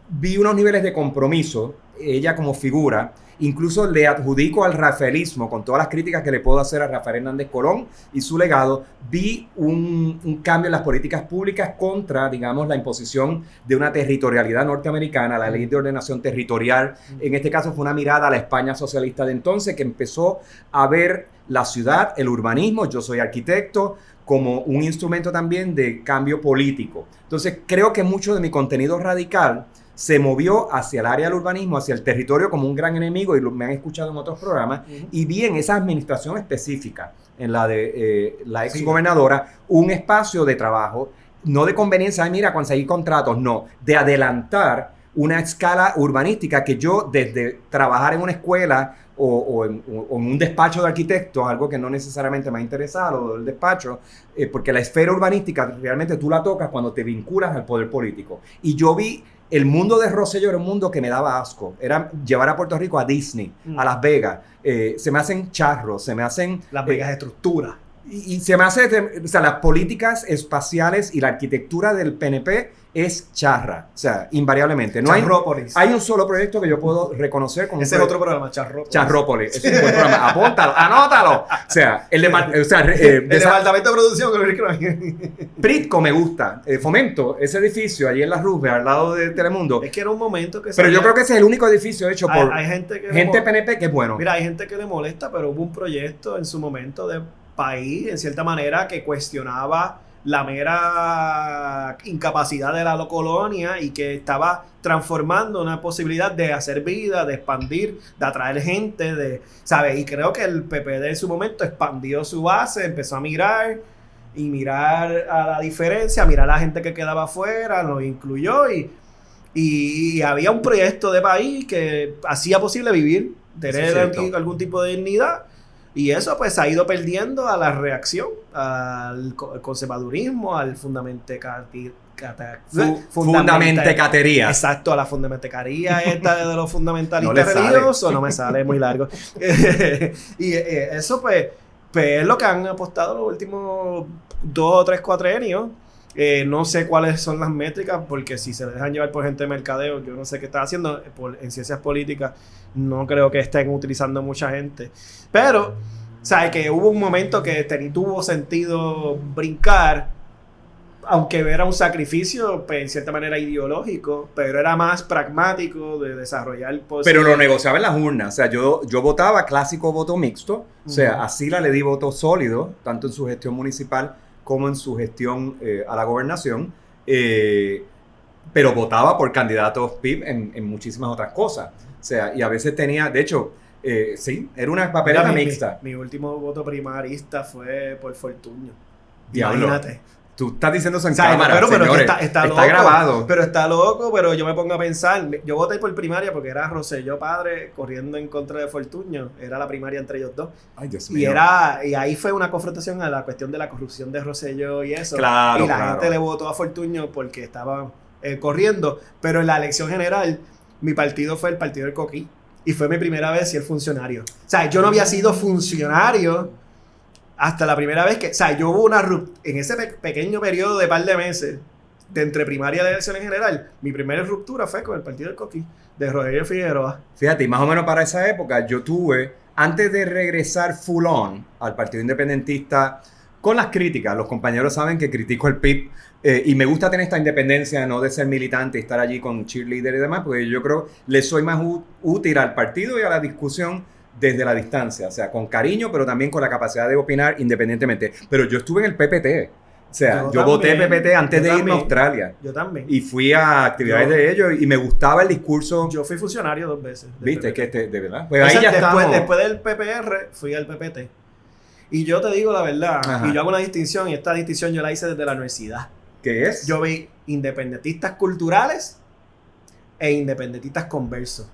vi unos niveles de compromiso, ella como figura. Incluso le adjudico al rafaelismo, con todas las críticas que le puedo hacer a Rafael Hernández Colón y su legado, vi un cambio en las políticas públicas contra, digamos, la imposición de una territorialidad norteamericana, la ley de ordenación territorial. En este caso fue una mirada a la España socialista de entonces, que empezó a ver la ciudad, el urbanismo, yo soy arquitecto, como un instrumento también de cambio político. Entonces creo que mucho de mi contenido radical se movió hacia el área del urbanismo, hacia el territorio como un gran enemigo, y me han escuchado en otros programas, y vi en esa administración específica, en la de la ex gobernadora, un espacio de trabajo, no de conveniencia, mira, conseguir contratos, no, de adelantar una escala urbanística que yo, desde trabajar en una escuela o en un despacho de arquitectos, algo que no necesariamente me ha interesado, el despacho, porque la esfera urbanística realmente tú la tocas cuando te vinculas al poder político. Y yo vi el mundo de Rosselló, era un mundo que me daba asco. Era llevar a Puerto Rico a Disney, a Las Vegas. Se me hacen charros, se me hacen... Las Vegas estructura. Y se me hace, o sea, las políticas espaciales y la arquitectura del PNP es charra, o sea, invariablemente. No hay un solo proyecto que yo puedo reconocer como ese es otro programa, Charrópolis. Charrópolis, es un buen programa, apúntalo, anótalo. O sea, el departamento de producción. Pritco me gusta, Fomento, ese edificio allí en la Roosevelt, al lado de Telemundo. Es que era un momento que... Pero yo creo que ese es el único edificio hecho por hay gente PNP que es bueno. Mira, hay gente que le molesta, pero hubo un proyecto en su momento de país, en cierta manera, que cuestionaba la mera incapacidad de la colonia y que estaba transformando una posibilidad de hacer vida, de expandir, de atraer gente, ¿sabes? Y creo que el PPD en su momento expandió su base, empezó a mirar a la diferencia, mirar a la gente que quedaba afuera, lo incluyó y había un proyecto de país que hacía posible vivir, tener algún tipo de dignidad. Y eso pues ha ido perdiendo a la reacción, al conservadurismo, al fundamentecatería. Exacto, a la fundamentecaría esta de los fundamentalistas religiosos, no me sale muy largo. Y eso pues es lo que han apostado los últimos 2 o 3 cuatrienios. No sé cuáles son las métricas, porque si se dejan llevar por gente de mercadeo, yo no sé qué están haciendo. En ciencias políticas no creo que estén utilizando mucha gente. Pero, ¿sabes? Que hubo un momento que tuvo sentido brincar, aunque era un sacrificio, pues, en cierta manera ideológico, pero era más pragmático de desarrollar... Pero lo negociaba en las urnas. O sea, yo votaba clásico voto mixto. O sea, a Sila le di voto sólido, tanto en su gestión municipal como en su gestión a la gobernación, pero votaba por candidatos PIB en muchísimas otras cosas. O sea, y a veces tenía, de hecho, sí, era una papeleta mixta. Mi último voto primarista fue por Fortuño. Diablo. Imagínate. Tú estás diciendo eso en cámara, pero señores. Está loco, grabado. Pero está loco, pero yo me pongo a pensar. Yo voté por primaria porque era Rosselló padre corriendo en contra de Fortuño. Era la primaria entre ellos dos. Ay, Dios mío. Y ahí fue una confrontación a la cuestión de la corrupción de Rosselló y eso. Claro, y la gente le votó a Fortuño porque estaba corriendo. Pero en la elección general, mi partido fue el partido del Coquí. Y fue mi primera vez ser funcionario. O sea, yo no había sido funcionario hasta la primera vez que... O sea, yo hubo una ruptura... En ese pequeño periodo de par de meses, de entre primaria y elección en general, mi primera ruptura fue con el partido del Coquí, de Rogelio Figueroa. Fíjate, y más o menos para esa época, yo tuve, antes de regresar full on al Partido Independentista, con las críticas, los compañeros saben que critico el PIB, y me gusta tener esta independencia, no de ser militante y estar allí con cheerleader y demás, porque yo creo le soy más útil al partido y a la discusión desde la distancia, o sea, con cariño, pero también con la capacidad de opinar independientemente. Pero yo estuve en el PPT, o sea, yo voté PPT antes de irme a Australia. Yo también. Y fui a actividades de ellos y me gustaba el discurso. Yo fui funcionario 2 veces. ¿Viste? Que de verdad. Pues ahí ya después del PPR, fui al PPT. Y yo te digo la verdad, y yo hago una distinción, y esta distinción yo la hice desde la universidad. ¿Qué es? Yo vi independentistas culturales e independentistas conversos.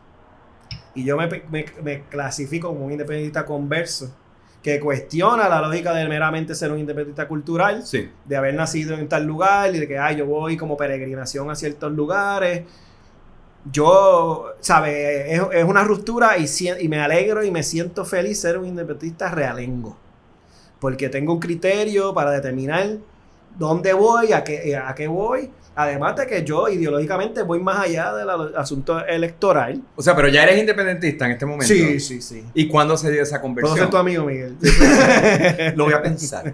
Y yo me clasifico como un independentista converso, que cuestiona la lógica de meramente ser un independentista cultural, sí, de haber nacido en tal lugar y de que yo voy como peregrinación a ciertos lugares. Yo, ¿sabes? Es una ruptura y me alegro y me siento feliz ser un independentista realengo. Porque tengo un criterio para determinar dónde voy, a qué voy. Además de que yo ideológicamente voy más allá del asunto electoral. O sea, pero ya eres independentista en este momento. Sí. ¿Y cuándo se dio esa conversión? Puedo ser tu amigo, Miguel. Lo voy a pensar.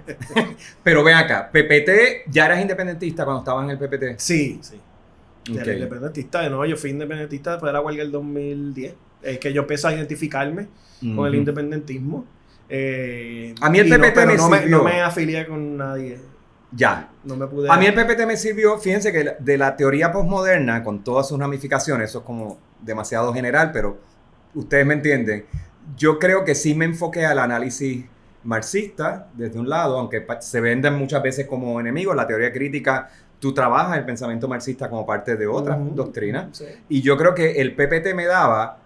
Pero ven acá, ¿PPT ya eras independentista cuando estabas en el PPT? Sí. Okay. Independentista, no, yo fui independentista después de la huelga del 2010. Es que yo empecé a identificarme con el independentismo. A mí el PPT me sirvió. No me afilié con nadie. Ya. No me pude... A mí el PPT me sirvió, fíjense que de la teoría postmoderna, con todas sus ramificaciones, eso es como demasiado general, pero ustedes me entienden. Yo creo que sí me enfoqué al análisis marxista, desde un lado, aunque se venden muchas veces como enemigos. La teoría crítica, tú trabajas el pensamiento marxista como parte de otras doctrinas. Sí. Y yo creo que el PPT me daba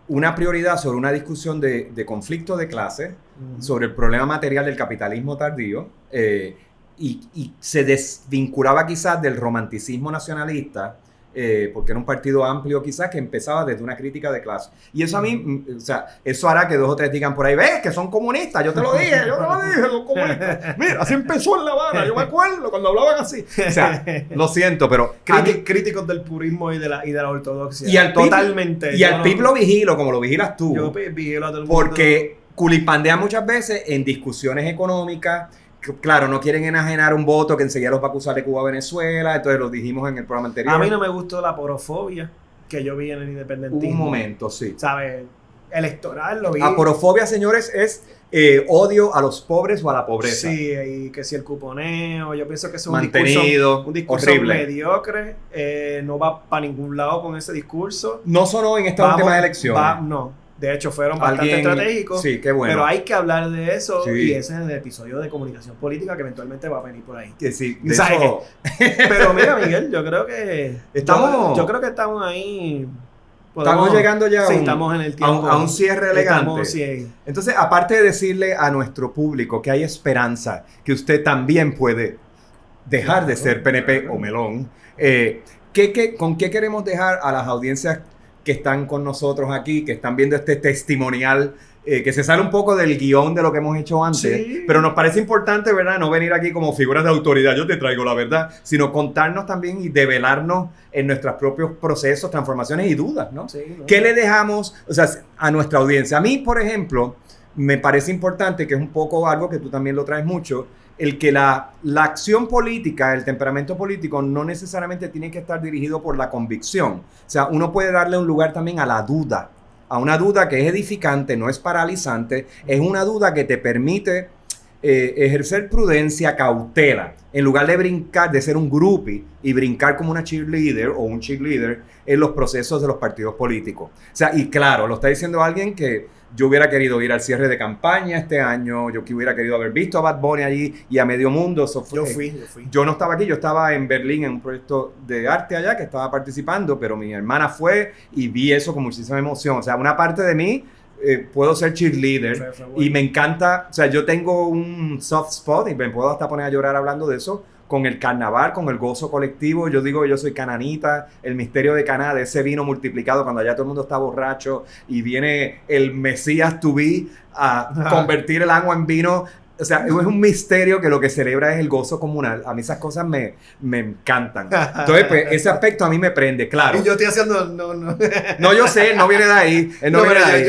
una prioridad sobre una discusión de conflicto de clases, sobre el problema material del capitalismo tardío, y se desvinculaba quizás del romanticismo nacionalista porque era un partido amplio quizás que empezaba desde una crítica de clase. Y eso a mí, o sea, eso hará que 2 o 3 digan por ahí, ves que son comunistas, yo te lo dije, son comunistas. Mira, así empezó en La Habana, yo me acuerdo cuando hablaban así. O sea, lo siento, pero... Críticos del purismo y de la ortodoxia. Y al totalmente. Y al PIB lo vigilo, como lo vigilas tú. Yo vigilo a todo el mundo. Porque culipandean muchas veces en discusiones económicas. Claro, no quieren enajenar un voto que enseguida los va a acusar de Cuba a Venezuela, entonces lo dijimos en el programa anterior. A mí no me gustó la porofobia que yo vi en el independentismo. Un momento, sí. ¿Sabes? Electoral lo vi. La porofobia, señores, es odio a los pobres o a la pobreza. Sí, y que si el cuponeo, yo pienso que es un discurso horrible, mediocre, no va para ningún lado con ese discurso. No sonó en esta última elección. No. De hecho, fueron bastante estratégicos. Sí, qué bueno. Pero hay que hablar de eso. Sí. Y ese es el episodio de comunicación política que eventualmente va a venir por ahí. Que sí, de eso... Pero mira, Miguel, yo creo que estamos ahí. Estamos llegando ya estamos en el tiempo, a un cierre elegante. Entonces, aparte de decirle a nuestro público que hay esperanza, que usted también puede dejar de ser PNP o melón, ¿con qué queremos dejar a las audiencias que están con nosotros aquí, que están viendo este testimonial, que se sale un poco del guión de lo que hemos hecho antes, sí, pero nos parece importante, ¿verdad?, no venir aquí como figuras de autoridad, yo te traigo la verdad, sino contarnos también y develarnos en nuestros propios procesos, transformaciones y dudas, ¿no? Sí, ¿no? ¿Qué le dejamos, o sea, a nuestra audiencia? A mí, por ejemplo, me parece importante, que es un poco algo que tú también lo traes mucho, el que la acción política, el temperamento político no necesariamente tiene que estar dirigido por la convicción. O sea, uno puede darle un lugar también a la duda, a una duda que es edificante, no es paralizante, es una duda que te permite ejercer prudencia, cautela, en lugar de brincar, de ser un groupie y brincar como una cheerleader o un cheerleader en los procesos de los partidos políticos. O sea, y claro, lo está diciendo alguien que yo hubiera querido ir al cierre de campaña este año, yo que hubiera querido haber visto a Bad Bunny allí y a medio mundo. Eso fue, yo fui. Yo no estaba aquí, yo estaba en Berlín en un proyecto de arte allá que estaba participando, pero mi hermana fue y vi eso con muchísima emoción. O sea, una parte de mí, puedo ser cheerleader y me encanta, o sea, yo tengo un soft spot y me puedo hasta poner a llorar hablando de eso, con el carnaval, con el gozo colectivo. Yo digo que yo soy cananita, el misterio de Caná, de ese vino multiplicado cuando allá todo el mundo está borracho y viene el Mesías to be a convertir el agua en vino. O sea, es un misterio que lo que celebra es el gozo comunal. A mí esas cosas me encantan. Entonces, pues, ese aspecto a mí me prende, claro. Y yo estoy haciendo... No, yo sé, él no viene de ahí. Él no viene de ahí.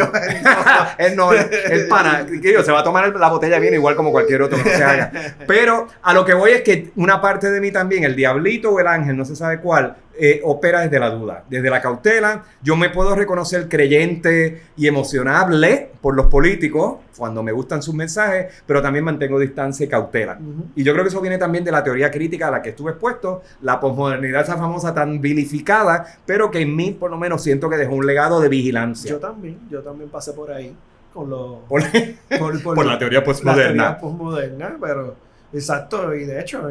Él no, el pana, se va a tomar la botella de vino igual como cualquier otro que no se haga. Pero a lo que voy es que una parte de mí también, el diablito o el ángel, no se sabe cuál, opera desde la duda, desde la cautela. Yo me puedo reconocer creyente y emocionable por los políticos cuando me gustan sus mensajes, pero también mantengo distancia y cautela. Y yo creo que eso viene también de la teoría crítica a la que estuve expuesto, la posmodernidad esa famosa tan vilificada, pero que en mí por lo menos siento que dejó un legado de vigilancia. Yo también pasé por ahí con por la teoría posmoderna. La teoría posmoderna, pero exacto, y de hecho...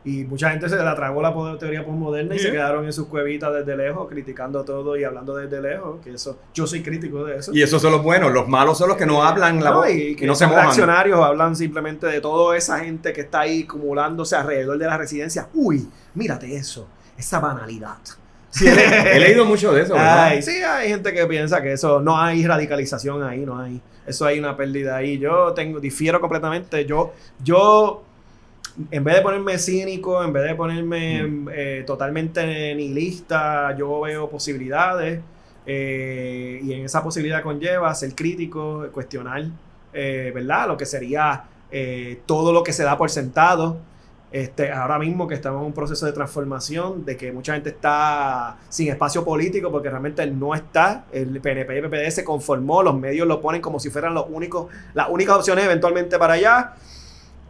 Y mucha gente se la tragó la teoría posmoderna y se quedaron en sus cuevitas desde lejos, criticando todo y hablando desde lejos, que eso, yo soy crítico de eso. Y esos son los buenos, los malos son los que no hablan la voz y que no se mojan. Los reaccionarios hablan simplemente de toda esa gente que está ahí acumulándose alrededor de la residencia. Uy, mírate eso, esa banalidad. Sí, he leído mucho de eso, ¿verdad? Sí, hay gente que piensa que eso, no hay radicalización ahí, no hay, eso hay una pérdida ahí. Yo difiero completamente, yo en vez de ponerme cínico, en vez de ponerme totalmente nihilista, yo veo posibilidades y en esa posibilidad conlleva ser crítico, cuestionar, ¿verdad? Lo que sería todo lo que se da por sentado. Ahora mismo que estamos en un proceso de transformación, de que mucha gente está sin espacio político porque realmente él no está, el PNP y el PPD se conformó, los medios lo ponen como si fueran las únicas opciones eventualmente para allá.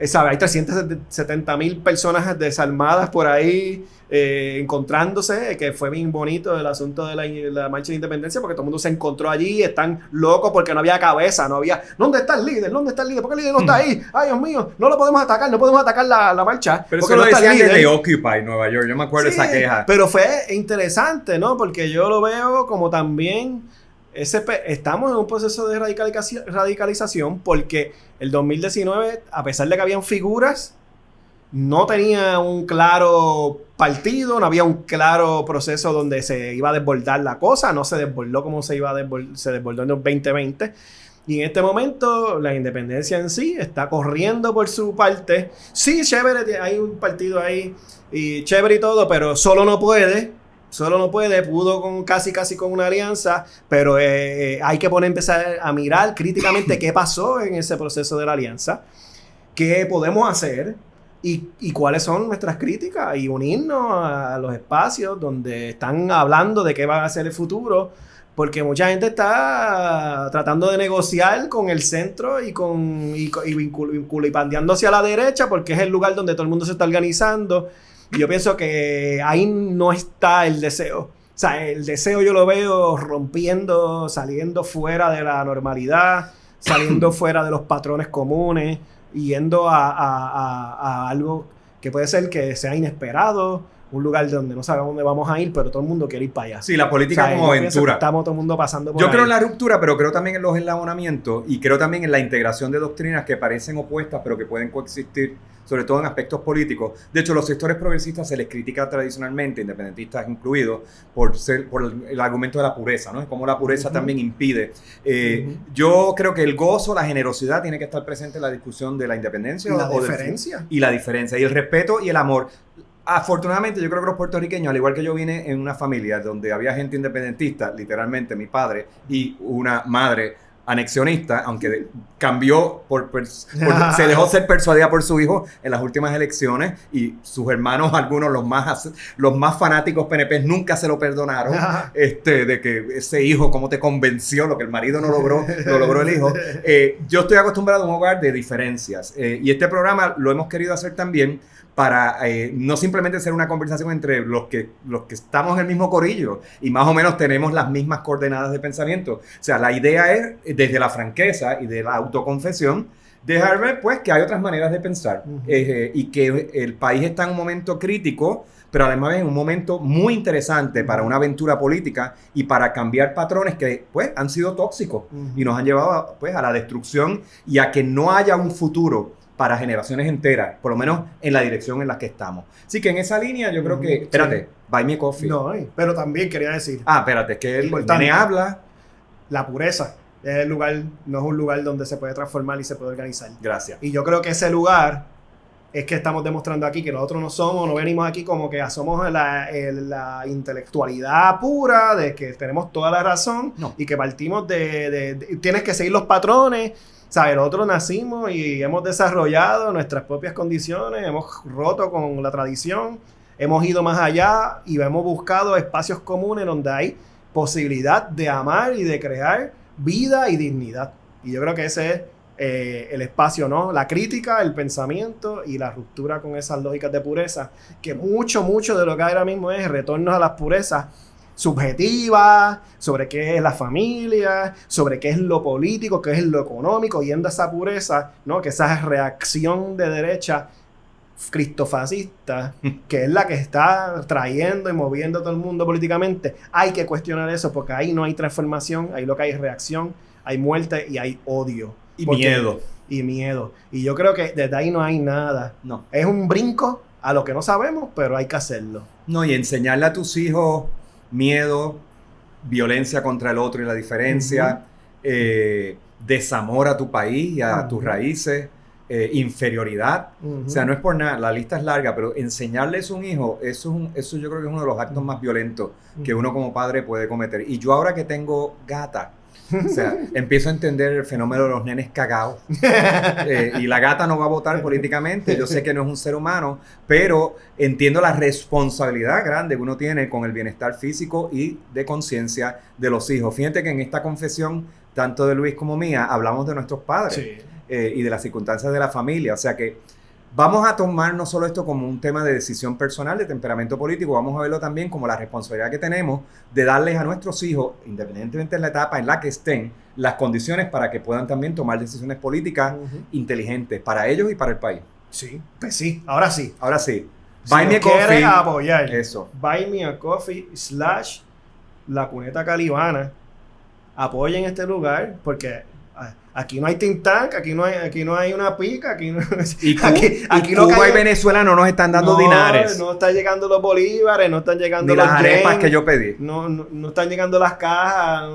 Hay 370,000 personas desarmadas por ahí encontrándose, que fue bien bonito el asunto de la marcha de independencia, porque todo el mundo se encontró allí, están locos porque no había cabeza, no había... ¿Dónde está el líder? ¿Dónde está el líder? ¿Por qué el líder no está ahí? Ay, Dios mío, no lo podemos atacar, no podemos atacar la marcha. Pero eso lo decían desde Occupy, Nueva York, yo me acuerdo de esa queja. Pero fue interesante, ¿no? Porque yo lo veo como también... estamos en un proceso de radicalización porque el 2019, a pesar de que habían figuras no tenía un claro partido, no había un claro proceso donde se iba a desbordar la cosa, no se desbordó como se desbordó en el 2020. Y en este momento la independencia en sí está corriendo por su parte. Sí, chévere, hay un partido ahí y chévere y todo, pero solo no puede, pudo casi con una alianza, pero hay que empezar a mirar críticamente qué pasó en ese proceso de la alianza, qué podemos hacer y cuáles son nuestras críticas y unirnos a los espacios donde están hablando de qué va a ser el futuro, porque mucha gente está tratando de negociar con el centro y vinculipandeando hacia la derecha porque es el lugar donde todo el mundo se está organizando. Y yo pienso que ahí no está el deseo. O sea, el deseo yo lo veo rompiendo, saliendo fuera de la normalidad, saliendo fuera de los patrones comunes, yendo a algo que puede ser que sea inesperado, un lugar donde no sabemos dónde vamos a ir, pero todo el mundo quiere ir para allá. Sí, la política, o sea, como aventura. Estamos todo el mundo pasando por Yo ahí. creo en la ruptura, pero creo también en los enlazonamientos y creo también en la integración de doctrinas que parecen opuestas, pero que pueden coexistir, sobre todo en aspectos políticos. De hecho, los sectores progresistas se les critica tradicionalmente, independentistas incluidos, por el argumento de la pureza, ¿no? Como la pureza también impide. Yo creo que el gozo, la generosidad tiene que estar presente en la discusión de la independencia. Y la diferencia. Y la diferencia, y el respeto y el amor. Afortunadamente, yo creo que los puertorriqueños, al igual que yo vine en una familia donde había gente independentista, literalmente mi padre y una madre anexionista, aunque cambió se dejó ser persuadida por su hijo en las últimas elecciones y sus hermanos, algunos los más fanáticos PNP nunca se lo perdonaron, de que ese hijo cómo te convenció, lo que el marido no logró, lo logró el hijo. Yo estoy acostumbrado a un hogar de diferencias y este programa lo hemos querido hacer también para no simplemente ser una conversación entre los que estamos en el mismo corillo y más o menos tenemos las mismas coordenadas de pensamiento. O sea, la idea es, desde la franqueza y de la autoconfesión, dejar ver pues que hay otras maneras de pensar y que el país está en un momento crítico, pero además en un momento muy interesante para una aventura política y para cambiar patrones que pues han sido tóxicos y nos han llevado pues a la destrucción y a que no haya un futuro para generaciones enteras, por lo menos en la dirección en la que estamos. Así que en esa línea yo creo que... Espérate, buy me coffee. No, pero también quería decir... espérate, es que el nene habla... La pureza es el lugar, no es un lugar donde se puede transformar y se puede organizar. Gracias. Y yo creo que ese lugar es que estamos demostrando aquí que nosotros no venimos aquí como que somos la intelectualidad pura, de que tenemos toda la razón y que partimos de tienes que seguir los patrones. ¿Sabes? Nosotros nacimos y hemos desarrollado nuestras propias condiciones, hemos roto con la tradición, hemos ido más allá y hemos buscado espacios comunes donde hay posibilidad de amar y de crear vida y dignidad. Y yo creo que ese es el espacio, ¿no? La crítica, el pensamiento y la ruptura con esas lógicas de pureza, que mucho de lo que hay ahora mismo es retorno a las purezas subjetiva, sobre qué es la familia, sobre qué es lo político, qué es lo económico, yendo a esa pureza, ¿no? Que esa reacción de derecha cristofascista, que es la que está trayendo y moviendo a todo el mundo políticamente, hay que cuestionar eso porque ahí no hay transformación, ahí lo que hay es reacción, hay muerte y hay odio. Y miedo. Y yo creo que desde ahí no hay nada. No. Es un brinco a lo que no sabemos, pero hay que hacerlo. No, y enseñarle a tus hijos miedo, violencia contra el otro y la diferencia, desamor a tu país y a tus raíces, inferioridad. O sea, no es por nada, la lista es larga, pero enseñarles a un hijo, eso yo creo que es uno de los actos más violentos que uno como padre puede cometer. Y yo ahora que tengo gata, o sea, empiezo a entender el fenómeno de los nenes cagados. Y la gata no va a votar políticamente. Yo sé que no es un ser humano, pero entiendo la responsabilidad grande que uno tiene con el bienestar físico y de conciencia de los hijos. Fíjate que en esta confesión, tanto de Luis como mía, hablamos de nuestros padres y de las circunstancias de la familia. O sea que vamos a tomar no solo esto como un tema de decisión personal, de temperamento político, vamos a verlo también como la responsabilidad que tenemos de darles a nuestros hijos, independientemente de la etapa en la que estén, las condiciones para que puedan también tomar decisiones políticas inteligentes para ellos y para el país. Sí, pues sí, ahora sí. Ahora sí. Si Buy me a coffee. Apoyar. Eso. Buy me a coffee / La Cuneta Calibana. Apoyen este lugar porque Aquí no hay think tank, aquí no hay una pica, aquí no, y Cuba y Venezuela no nos están dando dinares. No están llegando los bolívares, no están llegando ni los las arepas yen, que yo pedí. No están llegando las cajas,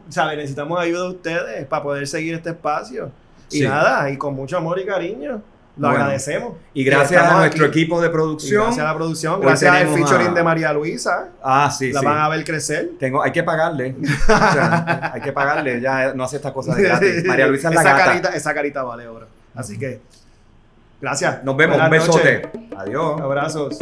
¿sabes? Necesitamos ayuda de ustedes para poder seguir este espacio. Y nada, y con mucho amor y cariño. Lo agradecemos. Y gracias a nuestro equipo de producción. Gracias a la producción. Gracias al featuring de María Luisa. Sí, la van a ver crecer. Hay que pagarle. Hay que pagarle. Ya no hace esta cosa de gratis. María Luisa es la gata. Esa carita vale oro. Así que, gracias. Nos vemos. Un besote. Adiós. Abrazos.